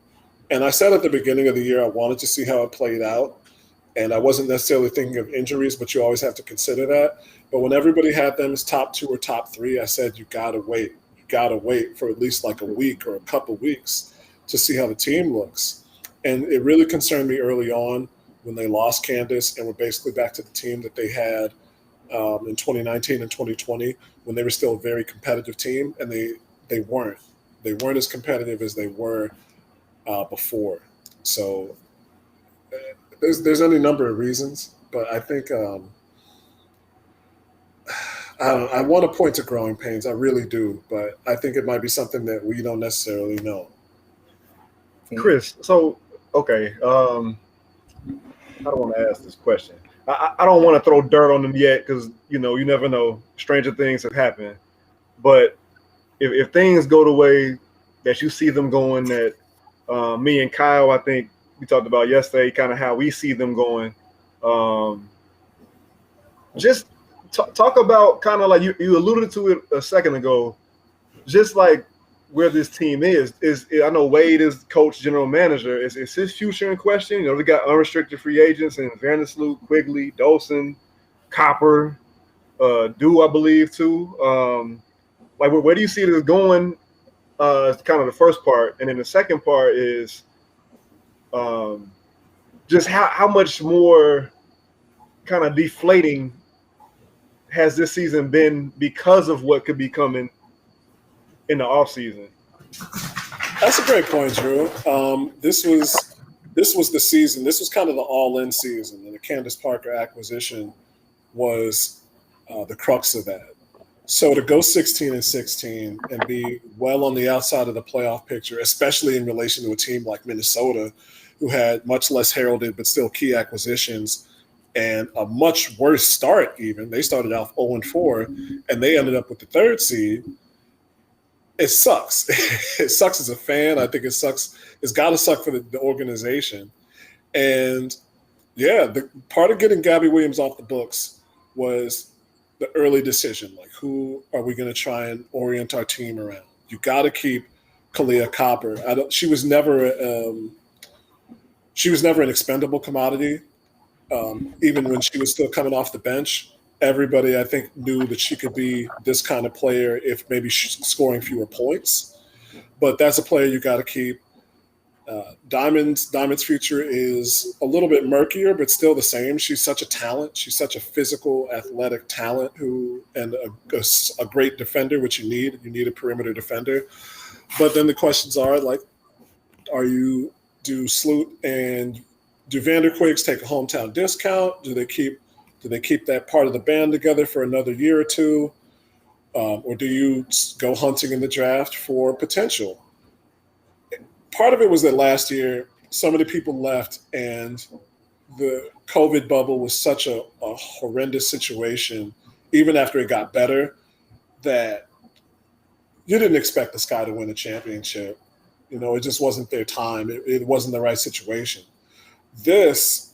And I said at the beginning of the year I wanted to see how it played out, and I wasn't necessarily thinking of injuries, but you always have to consider that. But when everybody had them as top 2 or top 3, I said you got to wait. You got to wait for at least like a week or a couple weeks to see how the team looks. And it really concerned me early on when they lost Candace and were basically back to the team that they had in 2019 and 2020, when they were still a very competitive team, and they weren't as competitive as they were before. So there's any number of reasons, but I think I want to point to growing pains. I really do, but I think it might be something that we don't necessarily know. Chris, so okay, I don't want to ask this question. I don't want to throw dirt on them yet, because you never know. Stranger things have happened. But if things go the way that you see them going, that me and Kyle, I think we talked about yesterday, kind of how we see them going. Just talk about kind of like you alluded to it a second ago, just like where this team is I know Wade is coach, general manager. Is his future in question? We got unrestricted free agents in Vandersloot, Quigley, Dolson, Copper, Dew, I believe too. Like where do you see this going? Is kind of the first part, and then the second part is just how much more kind of deflating has this season been because of what could be coming in the off season? That's a great point, Drew. This was the season. This was kind of the all-in season, and the Candace Parker acquisition was the crux of that. So to go 16-16 and be well on the outside of the playoff picture, especially in relation to a team like Minnesota, who had much less heralded but still key acquisitions and a much worse start even. They started off 0-4, and they ended up with the 3rd seed. It sucks. It sucks as a fan. I think it sucks. It's got to suck for the organization. And, yeah, the part of getting Gabby Williams off the books was the early decision, like who are we going to try and orient our team around? You got to keep Kalia Copper. She was never an expendable commodity. Even when she was still coming off the bench, everybody, I think, knew that she could be this kind of player if maybe she's scoring fewer points. But that's a player you got to keep. Diamond's future is a little bit murkier, but still the same. She's such a talent. She's such a physical, athletic talent and a great defender, which you need. You need a perimeter defender. But then the questions are, like, do Sloot and do Vanderquigs take a hometown discount? Do they keep that part of the band together for another year or two? or do you go hunting in the draft for potential? Part of it was that last year, so many people left, and the COVID bubble was such a horrendous situation, even after it got better, that you didn't expect the Sky to win a championship. It just wasn't their time. It wasn't the right situation. This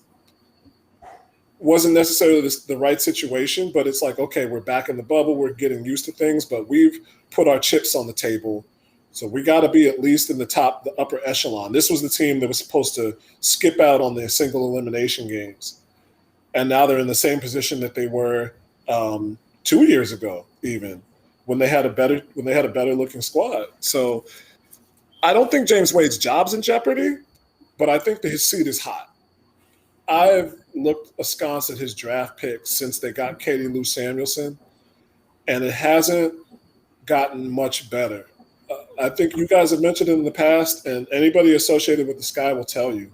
wasn't necessarily the right situation, but it's like, okay, we're back in the bubble. We're getting used to things, but we've put our chips on the table. So we got to be at least in the upper echelon. This was the team that was supposed to skip out on their single elimination games. And now they're in the same position that they were 2 years ago, even when they had a better looking squad. So I don't think James Wade's job's in jeopardy, but I think that his seat is hot. I've looked askance at his draft picks since they got Katie Lou Samuelson, and it hasn't gotten much better. I think you guys have mentioned it in the past, and anybody associated with the Sky will tell you,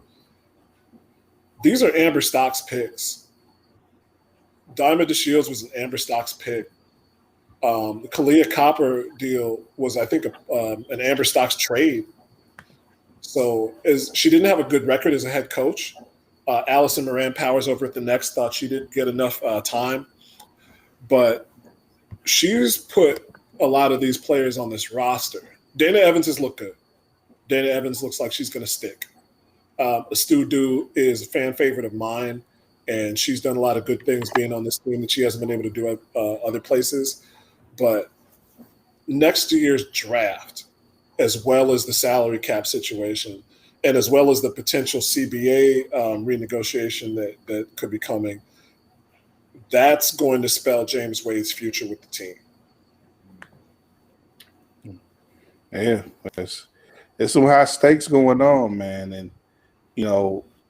these are Amber Stocks picks. Diamond DeShields was an Amber Stocks pick. The Kalia Copper deal was, I think, an Amber Stocks trade. So she didn't have a good record as a head coach. Allison Moran-Powers over at the Next thought she didn't get enough time. But she's put a lot of these players on this roster. Dana Evans has looked good. Dana Evans looks like she's going to stick. Stu Du is a fan favorite of mine, and she's done a lot of good things being on this team that she hasn't been able to do at other places. But next year's draft, as well as the salary cap situation, and as well as the potential CBA renegotiation that could be coming, that's going to spell James Wade's future with the team. Yeah, there's some high stakes going on, man, and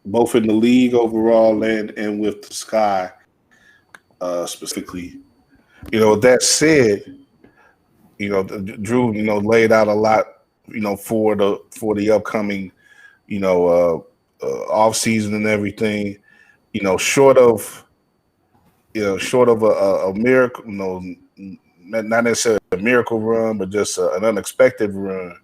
both in the league overall and with the Sky specifically. That said, Drew, laid out a lot, for the upcoming, off season and everything. Short of a miracle, not necessarily a miracle run, but just an unexpected run.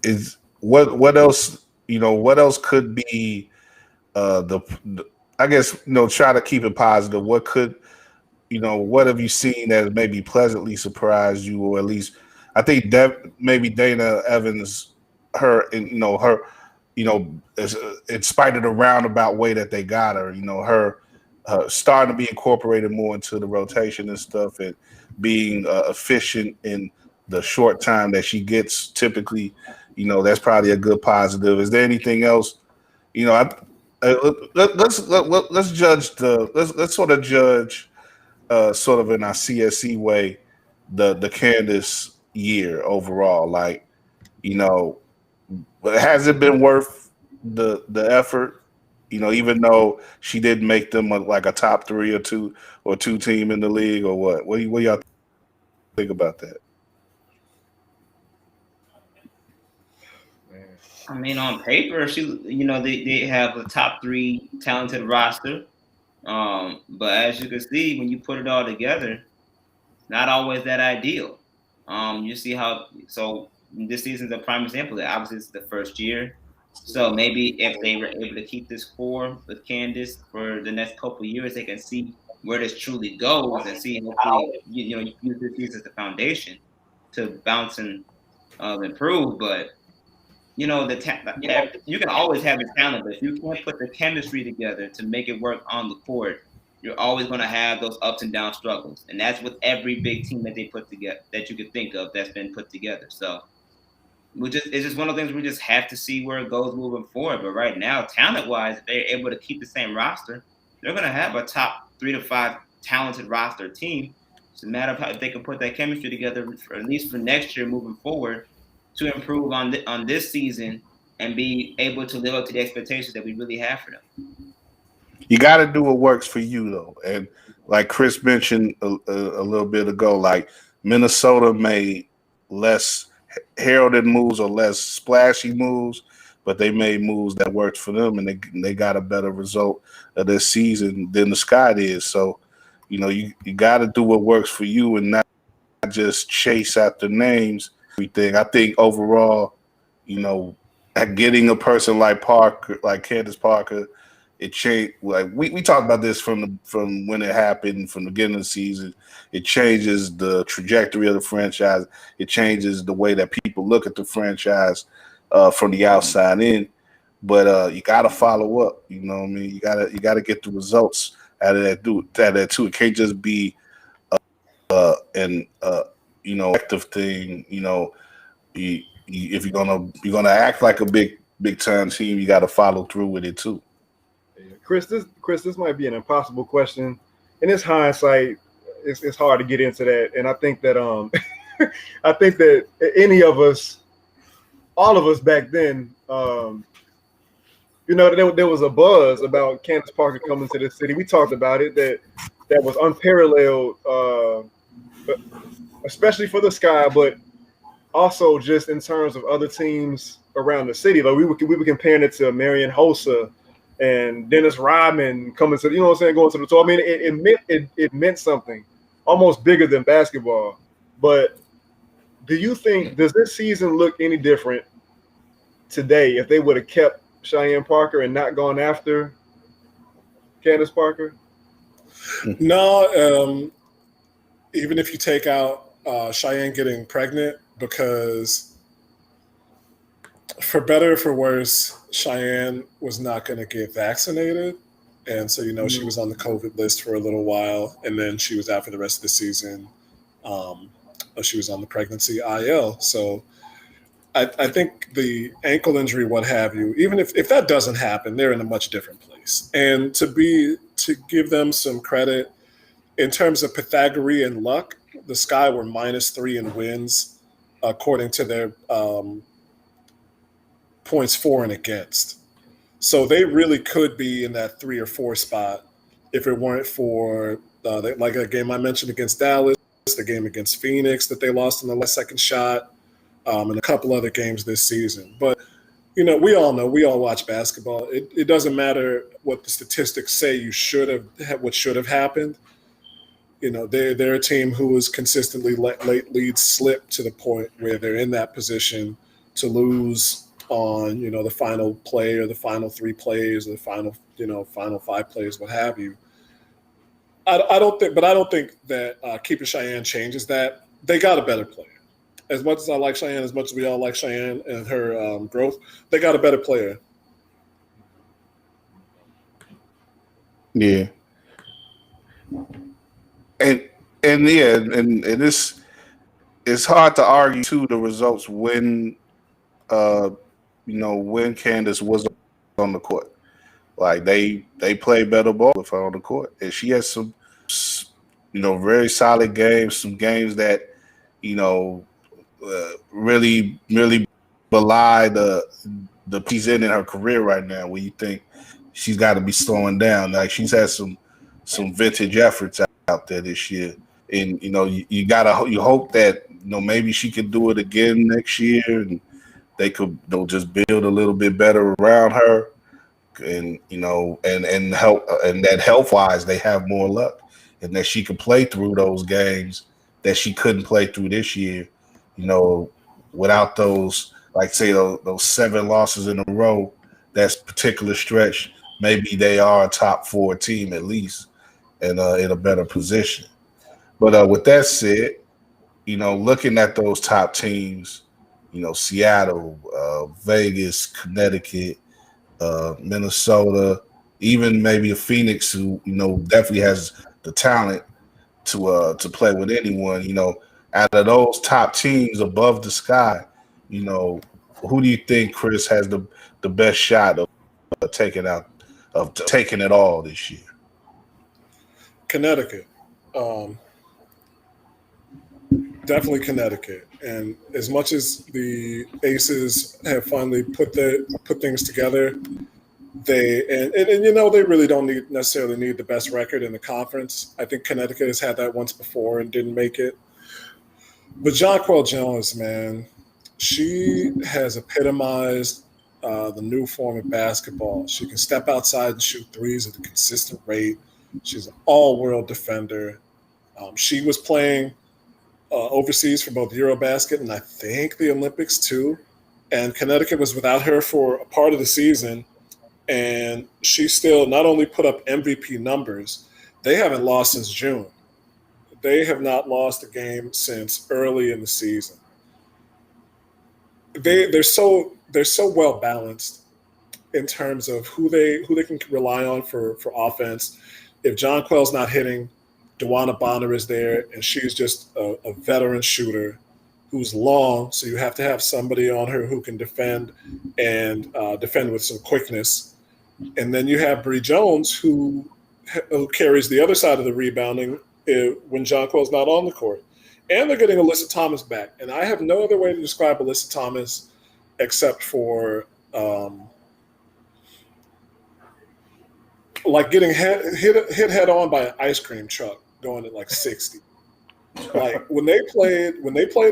Is what else? What else could be I guess try to keep it positive. What could what have you seen that maybe pleasantly surprised you, or at least I think maybe Dana Evans, in spite of the roundabout way that they got her, her starting to be incorporated more into the rotation and stuff, and being efficient in the short time that she gets typically, that's probably a good positive. Is there anything else? Let's judge let's sort of judge sort of in our CSE way the Candace year overall. Like, has it been worth the effort? Even though she didn't make them like a top 3 or 2 team in the league, or what? What do y'all think about that? I mean, on paper, they have a top 3 talented roster. But as you can see, when you put it all together, not always that ideal. You see so this season's a prime example. Obviously, it's the first year. So maybe if they were able to keep this core with Candace for the next couple of years, they can see where this truly goes and see hopefully use this season as the foundation to bounce and improve. But you can always have the talent, but if you can't put the chemistry together to make it work on the court, you're always going to have those ups and down struggles, and that's with every big team that they put together that you could think of that's been put together. So it's just one of the things we just have to see where it goes moving forward. But right now, talent-wise, if they're able to keep the same roster, they're going to have a top 3 to 5 talented roster team. It's a matter of how if they can put that chemistry together, at least for next year moving forward, to improve on this season and be able to live up to the expectations that we really have for them. You got to do what works for you, though. And like Chris mentioned a little bit ago, like Minnesota made less heralded moves or less splashy moves, but they made moves that worked for them, and they got a better result of this season than the Sky did. So, you got to do what works for you and not just chase after names. Everything. I think overall, at getting a person like Parker, like Candace Parker, it changed. Like we talked about this from when it happened, from the beginning of the season. It changes the trajectory of the franchise. It changes the way that people look at the franchise from the outside in. But you got to follow up. You know what I mean? You gotta get the results out of that too. It can't just be an active thing. If you're gonna act like a big time team, you got to follow through with it too. Chris, this might be an impossible question. In its hindsight, it's hard to get into that. And I think that I think that any of us, all of us back then, there was a buzz about Candace Parker coming to the city. We talked about it that was unparalleled, especially for the Sky, but also just in terms of other teams around the city. Like we were comparing it to Marion Hossa and Dennis Rodman coming to, going to the tour. I mean, it meant something almost bigger than basketball. But do you think, does this season look any different today if they would have kept Cheyenne Parker and not gone after Candace Parker? No, even if you take out Cheyenne getting pregnant, because for better or for worse, Cheyenne was not going to get vaccinated. And so, she was on the COVID list for a little while, and then she was out for the rest of the season. She was on the pregnancy IL. So I think the ankle injury, what have you, even if that doesn't happen, they're in a much different place. And to give them some credit, in terms of Pythagorean luck, the Sky were -3 in wins, according to their points for and against. So they really could be in that 3 or 4 spot if it weren't for like a game I mentioned against Dallas, the game against Phoenix that they lost in the last second shot, and a couple other games this season. But, we all watch basketball. It doesn't matter what the statistics say what should have happened. They're a team who has consistently let late leads slip to the point where they're in that position to lose on, the final play or the final 3 plays or the final 5 plays, what have you. I don't think that keeping Cheyenne changes that. They got a better player. As much as I like Cheyenne, as much as we all like Cheyenne and her growth, they got a better player. Yeah. And it's hard to argue too the results when when Candace was on the court. Like they play better ball with her on the court, and she has some very solid games, some games that really belie the piece in her career right now, where you think she's got to be slowing down. Like she's had some vintage efforts out there this year, and you hope that maybe she can do it again next year, and they could just build a little bit better around her, and and help, and that health wise they have more luck, and that she can play through those games that she couldn't play through this year, without those, like say those 7 losses in a row, that particular stretch. Maybe they are a top 4 team at least, and in a better position. But with that said, looking at those top teams, Seattle, Vegas, Connecticut, Minnesota, even maybe a Phoenix who definitely has the talent to play with anyone. Out of those top teams above the Sky, who do you think, Chris, has the best shot of taking it all this year? Connecticut. Definitely Connecticut. And as much as the Aces have finally put things together, they really don't necessarily need the best record in the conference. I think Connecticut has had that once before and didn't make it. But Jonquel Jones, man, she has epitomized the new form of basketball. She can step outside and shoot threes at a consistent rate. She's an all-world defender. She was playing overseas for both Eurobasket and I think the Olympics too. And Connecticut was without her for a part of the season. And she still not only put up MVP numbers, they haven't lost since June. They have not lost a game since early in the season. They're so well balanced in terms of who they can rely on for offense. If John Quell's not hitting, DeWanna Bonner is there, and she's just a veteran shooter who's long, so you have to have somebody on her who can defend and defend with some quickness. And then you have Bree Jones, who carries the other side of the rebounding when John Quell's not on the court. And they're getting Alyssa Thomas back. And I have no other way to describe Alyssa Thomas except for like getting hit head on by an ice cream truck going at like 60. Like when they played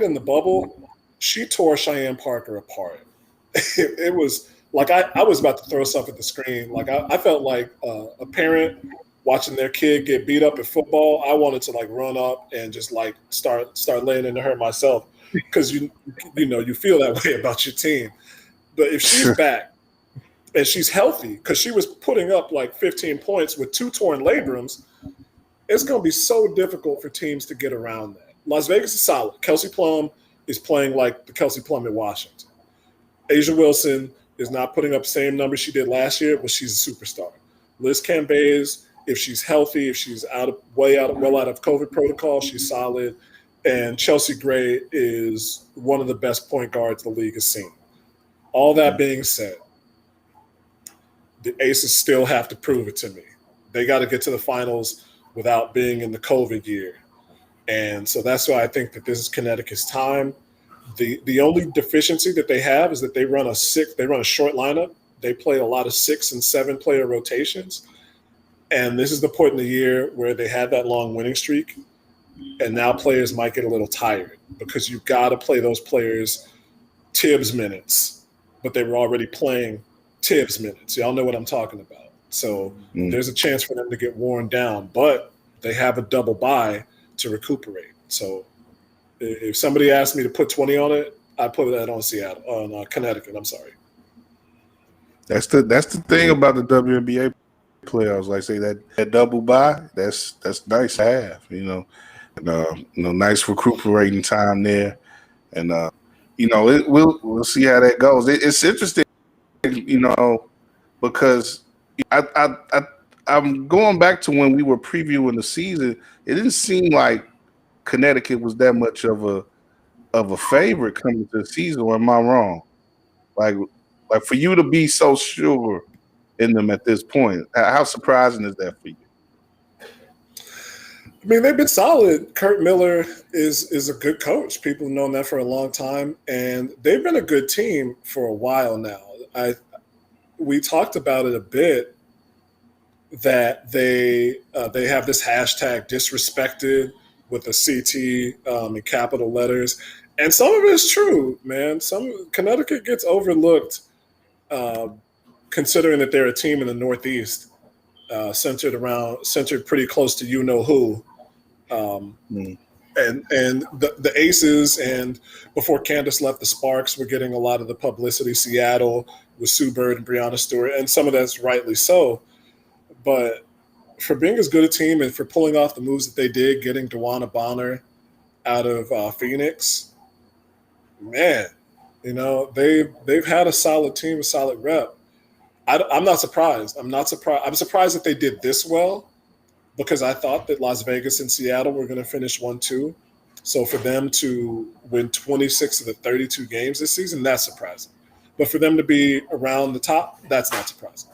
in the bubble, she tore Cheyenne Parker apart. It was like I was about to throw stuff at the screen. Like I felt like a parent watching their kid get beat up at football. I wanted to like run up and just like start laying into her myself because you feel that way about your team. But if she's back and she's healthy, because she was putting up like 15 points with 2 torn labrums, it's going to be so difficult for teams to get around that. Las Vegas is solid. Kelsey Plum is playing like the Kelsey Plum at Washington. Asia Wilson is not putting up the same numbers she did last year, but she's a superstar. Liz Cambage, if she's healthy, if she's well out of COVID protocol, she's solid. And Chelsea Gray is one of the best point guards the league has seen. All that being said, the Aces still have to prove it to me. They got to get to the finals without being in the COVID year. And so that's why I think that this is Connecticut's time. The only deficiency that they have is that they run a short lineup. They play a lot of 6 and 7 player rotations. And this is the point in the year where they had that long winning streak. And now players might get a little tired because you've got to play those players Tibbs minutes, but they were already playing Tibbs minutes. Y'all know what I'm talking about. So there's a chance for them to get worn down, but they have a double bye to recuperate. So if somebody asked me to put 20 on it, I put that on Connecticut. I'm sorry. That's the thing about the WNBA playoffs. Like say that double bye, that's nice to have. Nice recuperating time there, and we'll see how that goes. It's interesting, because I'm going back to when we were previewing the season. It didn't seem like Connecticut was that much of a favorite coming to the season. Or am I wrong? Like for you to be so sure in them at this point, how surprising is that for you? I mean, they've been solid. Kurt Miller is a good coach. People have known that for a long time, and they've been a good team for a while now. We talked about it a bit that they have this hashtag disrespected with a CT in capital letters, and some of it is true, man. Connecticut gets overlooked, considering that they're a team in the Northeast, centered pretty close to you know who. And the Aces, and before Candace left, the Sparks were getting a lot of the publicity. Seattle with Sue Bird and Breonna Stewart, and some of that's rightly so. But for being as good a team and for pulling off the moves that they did, getting DeWanna Bonner out of Phoenix, man, they've had a solid team, a solid rep. I'm not surprised. I'm surprised that they did this well, because I thought that Las Vegas and Seattle were going to finish 1-2. So for them to win 26 of the 32 games this season, that's surprising. But for them to be around the top, that's not surprising.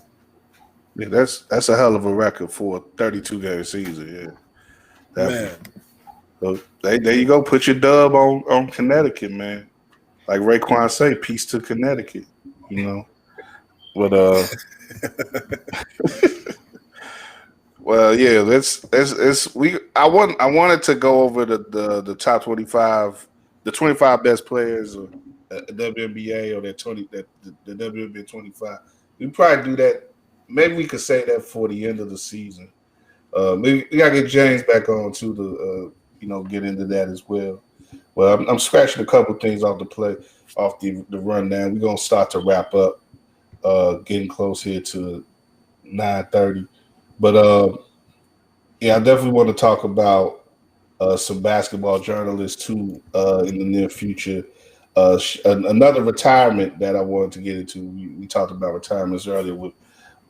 Yeah, that's a hell of a record for a 32-game season. Yeah, definitely. Man. So there you go. Put your dub on Connecticut, man. Like Raekwon say, peace to Connecticut. But well, yeah. I wanted to go over the top 25, the 25 best players of the WNBA or the WNBA 25. We probably do that. Maybe we could say that for the end of the season. We gotta get James back on too to get into that as well. Well, I'm scratching a couple things off the rundown. We're gonna start to wrap up. Getting close here to 9:30, but yeah, I definitely want to talk about some basketball journalists too in the near future. Another retirement that I wanted to get into. We talked about retirements earlier with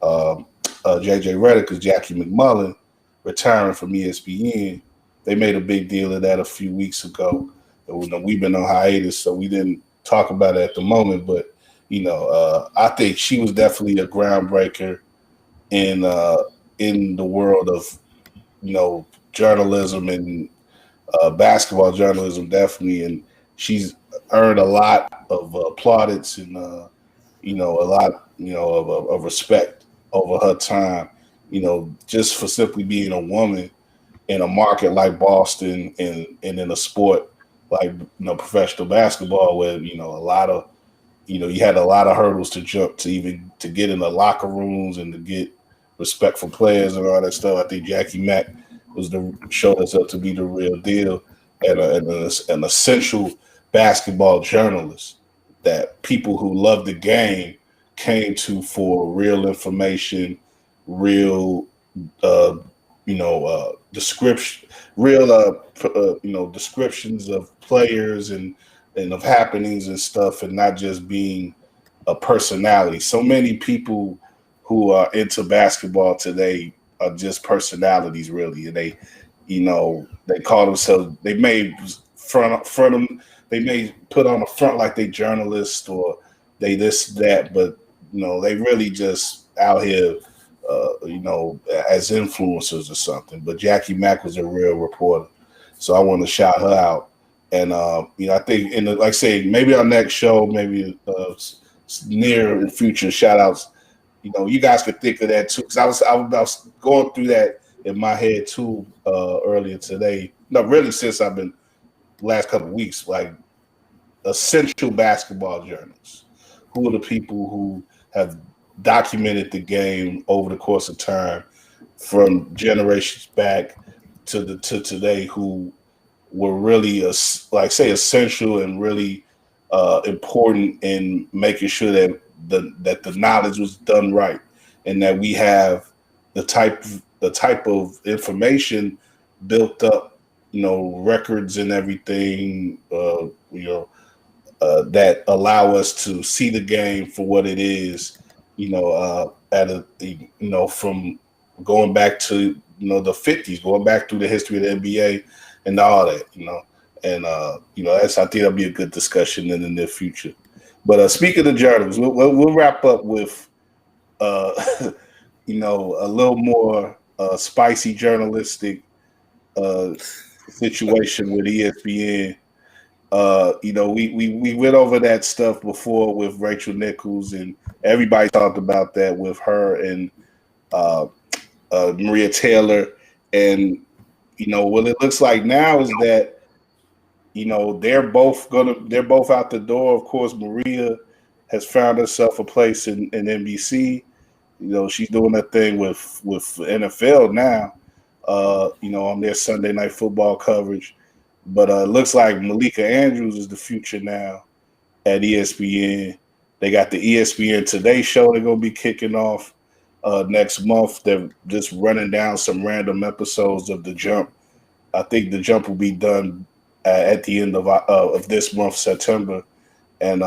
JJ Redick, because Jackie McMullen retiring from ESPN. They made a big deal of that a few weeks ago. We've been on hiatus, so we didn't talk about it at the moment. But I think she was definitely a groundbreaker in the world of journalism and basketball journalism, definitely. And she's earned a lot of plaudits and a lot of respect over her time. Just for simply being a woman in a market like Boston and in a sport like professional basketball, where a lot of you had a lot of hurdles to jump to get in the locker rooms and to get respect for players and all that stuff. I think Jackie Mack showed herself to be the real deal and an essential basketball journalist that people who love the game came to for real information, real description, real descriptions of players and of happenings and stuff, and not just being a personality. So many people who are into basketball today are just personalities, really, and they call themselves. They may they may put on a front like they journalists or they this that, but they really just out here, as influencers or something. But Jackie Mack was a real reporter, so I want to shout her out. And I think like I say, maybe our next show, maybe near in future shout outs. You guys could think of that too, because I was going through that in my head too earlier today. No, really, since I've been last couple of weeks, like essential basketball journalists. Who are the people who have documented the game over the course of time, from generations back to today, who were really essential and really important in making sure that the knowledge was done right, and that we have the type of information built up, records and everything, that allow us to see the game for what it is, from going back to the 50s, going back through the history of the NBA and all that, and I think that'll be a good discussion in the near future. But speaking of journalists, we'll wrap up with a little more spicy journalistic situation with ESPN. We went over that stuff before with Rachel Nichols, and everybody talked about that with her and Maria Taylor. And what it looks like now is that they're both out the door. Of course, Maria has found herself a place in NBC. She's doing that thing with NFL now, on their Sunday Night Football coverage. But it looks like Malika Andrews is the future now at ESPN. They got the ESPN Today show they're going to be kicking off next month. They're just running down some random episodes of The Jump. I think The Jump will be done at the end of this month, September. And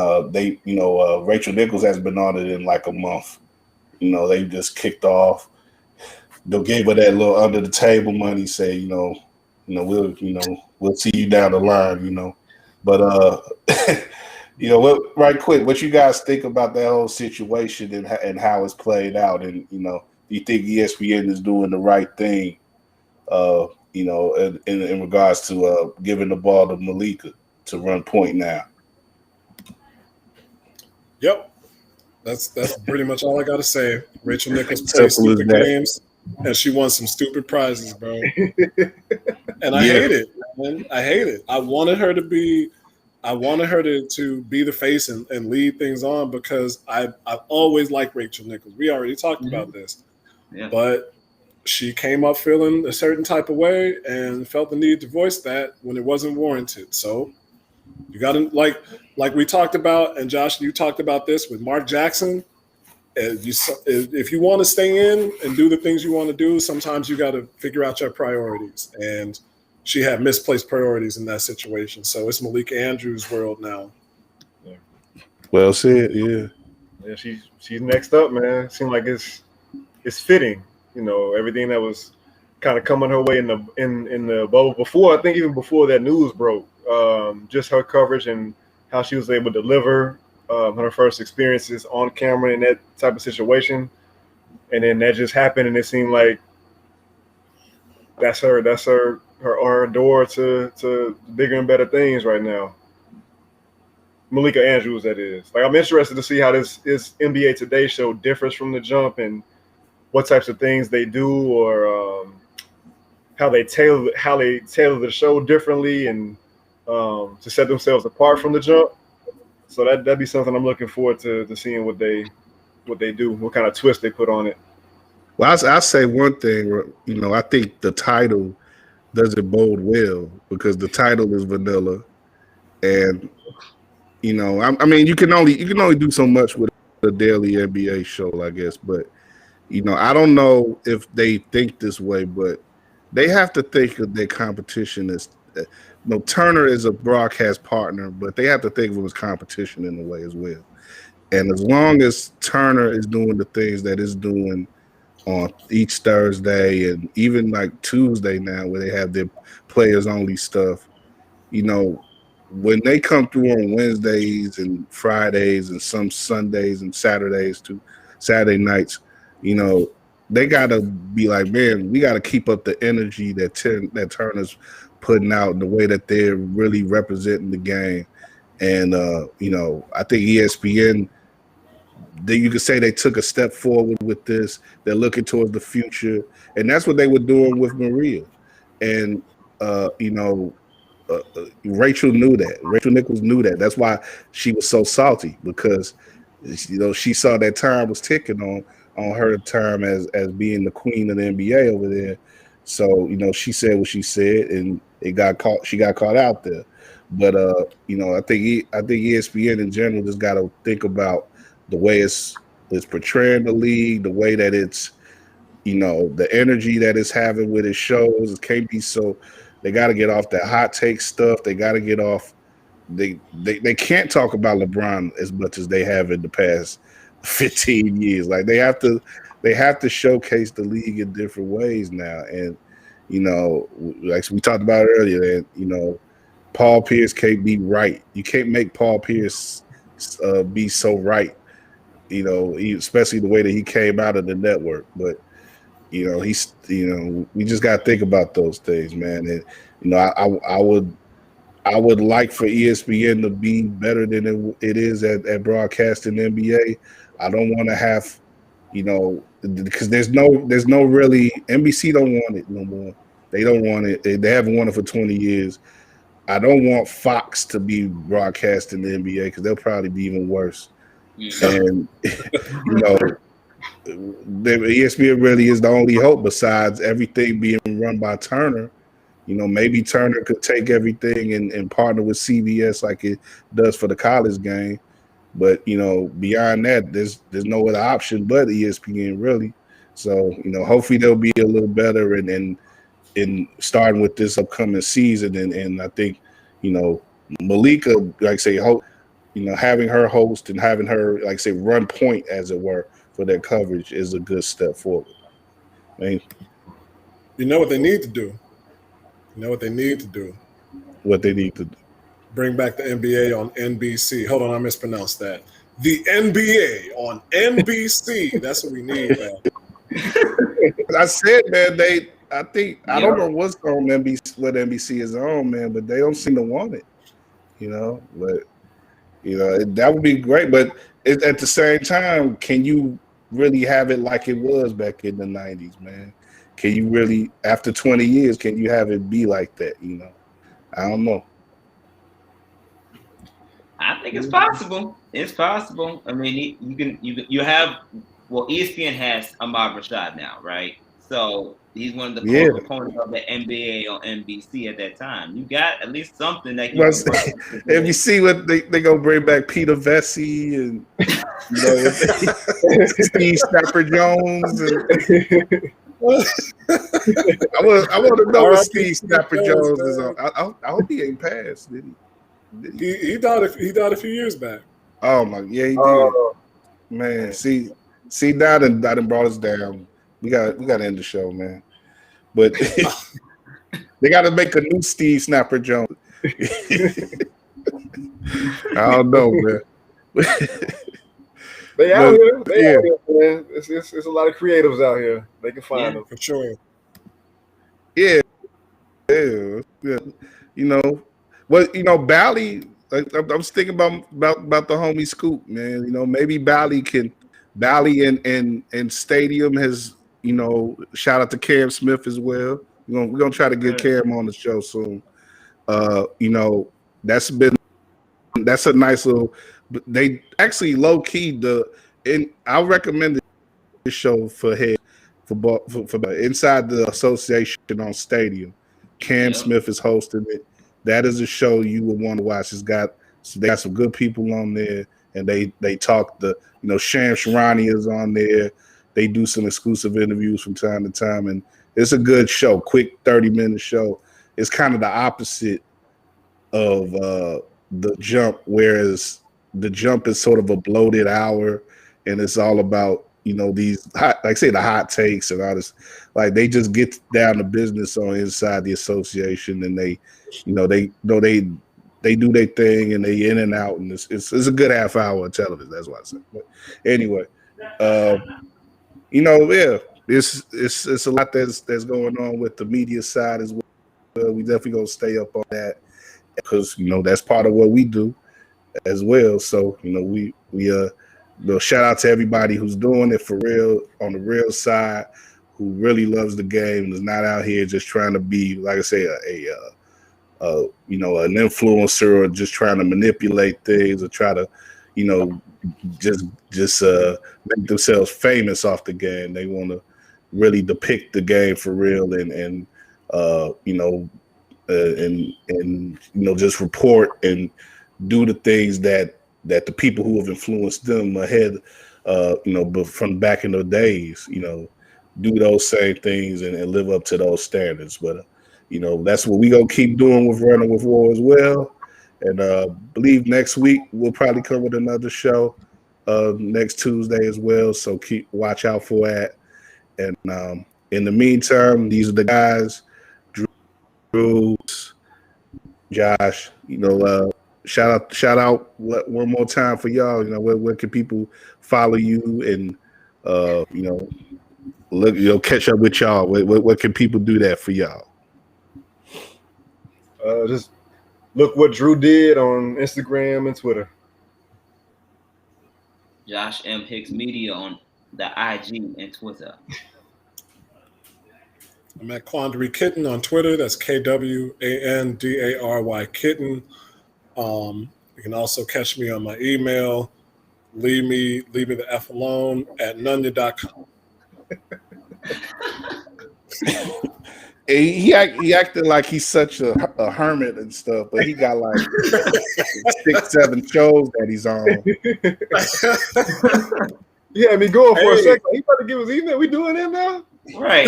Rachel Nichols hasn't been on it in like a month. They just kicked off. They gave her that little under the table money, say, we'll see you down the line, But right quick, what you guys think about that whole situation and how it's played out, and do you think ESPN is doing the right thing, in regards to giving the ball to Malika to run point now? Yep, that's pretty much all I got to say. Rachel Nichols plays stupid games, and she won some stupid prizes, bro. And I hate it, man. I hate it. I wanted her to be the face and lead things on, because I've always liked Rachel Nichols. We already talked about this. Yeah. But she came up feeling a certain type of way and felt the need to voice that when it wasn't warranted. So you got to like we talked about, and Josh, you talked about this with Mark Jackson. If you want to stay in and do the things you want to do, sometimes you got to figure out your priorities. And she had misplaced priorities in that situation. So it's Malika Andrews' world now. Well said, yeah. Yeah, she's next up, man. It seemed like it's fitting, you know, everything that was kind of coming her way in the bubble before. I think even before that news broke, just her coverage and how she was able to deliver her first experiences on camera in that type of situation, and then that just happened, and it seemed like that's her door to bigger and better things right now. Malika Andrews, that is. Like, I'm interested to see how this NBA Today show differs from The Jump and what types of things they do, or how they tailor the show differently and to set themselves apart from The Jump. So that'd be something I'm looking forward to seeing what they do, what kind of twist they put on it. Well, I'll say one thing. You know, I think the title doesn't bode well because the title is vanilla, and you know, I mean, you can only do so much with a daily NBA show, I guess. But you know, I don't know if they think this way, but they have to think of their competition as. You know, Turner is a broadcast partner, but they have to think of him as competition in a way as well. And as long as Turner is doing the things that it's doing on each Thursday and even like Tuesday now, where they have their players only stuff, you know, when they come through on Wednesdays and Fridays and some Sundays and Saturdays too, Saturday nights, you know, they gotta be like, man, we gotta keep up the energy that Turner's putting out in the way that they're really representing the game. And you know, I think ESPN, you could say they took a step forward with this. They're looking towards the future, and that's what they were doing with Maria. And you know, Rachel knew that. Rachel Nichols knew that. That's why she was so salty, because you know, she saw that time was ticking on her time as being the queen of the NBA over there. So, you know, she said what she said, and she got caught out there. But you know, I think ESPN in general just got to think about the way it's portraying the league, the way that it's, you know, the energy that it's having with its shows. It can't be so. They got to get off that hot take stuff. They got to get off. They can't talk about LeBron as much as they have in the past 15 years. Like, they have to showcase the league in different ways now. And, you know, like we talked about earlier, that, you know, Paul Pierce can't be right. You can't make Paul Pierce be so right, you know, especially the way that he came out of the network. But, you know, we just got to think about those things, man. And, you know, I would like for ESPN to be better than it is at broadcasting NBA. I don't want to have, you know, because there's no really, NBC don't want it no more. They don't want it. They haven't wanted it for 20 years. I don't want Fox to be broadcasting the NBA because they'll probably be even worse. Yeah. And, you know, ESPN really is the only hope besides everything being run by Turner. You know, maybe Turner could take everything and partner with CBS like it does for the college game. But, you know, beyond that, there's no other option but ESPN, really. So, you know, hopefully they'll be a little better and starting with this upcoming season. And I think, you know, Malika, like I say, you know, having her host and having her, like I say, run point, as it were, for their coverage is a good step forward. I mean, you know what they need to do? You know what they need to do? What they need to do. Bring back the NBA on NBC. Hold on, I mispronounced that. The NBA on NBC. That's what we need, man. I said, man, I don't know what's on NBC, what NBC is on, man, but they don't seem to want it, you know. But, you know, that would be great. But at the same time, can you really have it like it was back in the 90s, man? Can you really, after 20 years, can you have it be like that, you know? I don't know. I think it's possible. It's possible. I mean, you have, well, ESPN has Ahmad Rashad now, right? So he's one of the Yeah. core components of the NBA on NBC at that time. You got at least something that Well, can. if you see what they gonna bring back Peter Vesey and Steve Snapper Jones and I want to know what Steve Snapper Jones is on. I hope he ain't passed. Did he? He died a few years back. Oh my, yeah, he did. Man, see, now I done brought us down. We got to end the show, man. But they got to make a new Steve Snapper Jones. I don't know, man. They out here. Out here, man. It's a lot of creatives out here. They can find them for sure. Yeah. You know, Bally. I'm thinking about the homie Scoop, man. You know, maybe Bally and Stadium has. You know, shout out to Cam Smith as well. We're gonna try to get Cam on the show soon. You know, that's a nice little. They actually low key I recommend this show for inside the association on Stadium. Cam Smith is hosting it. That is a show you would want to watch. They got some good people on there, and they talk Sham Sharani is on there. They do some exclusive interviews from time to time, and it's a good show. Quick 30-minute show. It's kind of the opposite of the Jump, whereas the Jump is sort of a bloated hour, and it's all about these the hot takes and all this. Like they just get down to business on inside the association, and they do their thing, and they in and out, and it's a good half hour of television. That's what I said. But anyway, it's a lot that's going on with the media side as well. We definitely gonna stay up on that because that's part of what we do as well. So we shout out to everybody who's doing it for real on the real side, who really loves the game and is not out here just trying to be, like I say, an influencer or just trying to manipulate things or try to, just make themselves famous off the game. They want to really depict the game for real and just report and do the things that the people who have influenced them ahead, but from back in the days, do those same things and live up to those standards. But that's what we gonna keep doing with Running with WARR as well. And believe next week we'll probably come with another show next Tuesday as well. So watch out for that. And in the meantime, these are the guys, Drew, Josh. Shout out one more time for y'all. Where can people follow you and catch up with y'all? What can people do that for y'all? Just look what Drew did on Instagram and Twitter. Josh M. Hicks Media on the IG and Twitter. I'm at Quandary Kitten on Twitter. That's KWANDARY Kitten. You can also catch me on my email. Leave me the F alone at nunya.com. He acted like he's such a hermit and stuff, but he got like 6-7 shows that he's on. Yeah, I mean, going for a second. He about to give his email. We doing it now? Right.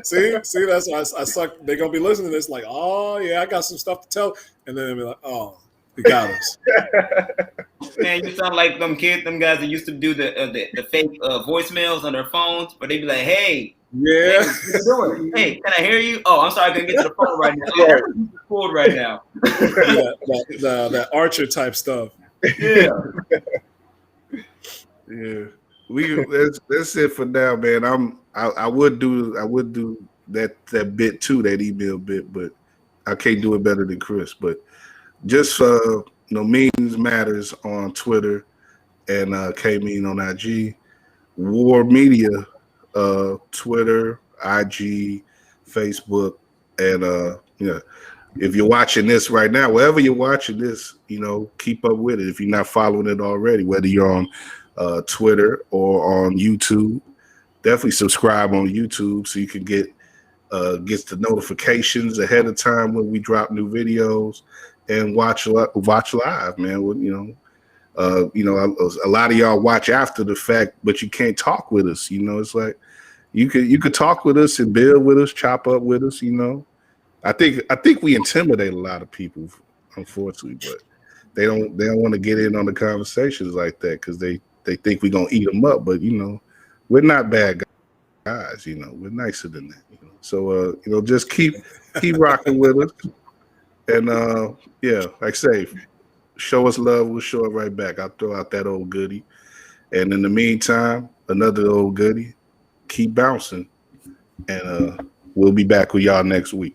See, that's why I suck. They're gonna be listening to this like, oh yeah, I got some stuff to tell, and then they'll be like, oh, he got us. Man, you sound like them guys that used to do the fake voicemails on their phones, but they'd be like, hey. Yeah. Hey, what you doing? Hey, can I hear you? Oh, I'm sorry, I couldn't get to the phone right now. I'm cold right now. that Archer type stuff. Yeah. Yeah. That's it for now, man. I would do that bit too, that email bit, but I can't do it better than Chris. But just Means Matters on Twitter and K-Mean on IG, WARR Media, Twitter, IG, Facebook, and if you're watching this right now, wherever you're watching this, keep up with it. If you're not following it already, whether you're on Twitter or on YouTube, definitely subscribe on YouTube so you can get the notifications ahead of time when we drop new videos, and watch live, man. A lot of y'all watch after the fact, but you can't talk with us. It's like you could talk with us and build with us, chop up with us. I think we intimidate a lot of people, unfortunately, but they don't want to get in on the conversations like that because they think we're gonna eat them up. But we're not bad guys. We're nicer than that. So just keep rocking with us, and like I say, show us love, we'll show it right back. I'll throw out that old goodie, and in the meantime, another old goodie. Keep bouncing, and we'll be back with y'all next week.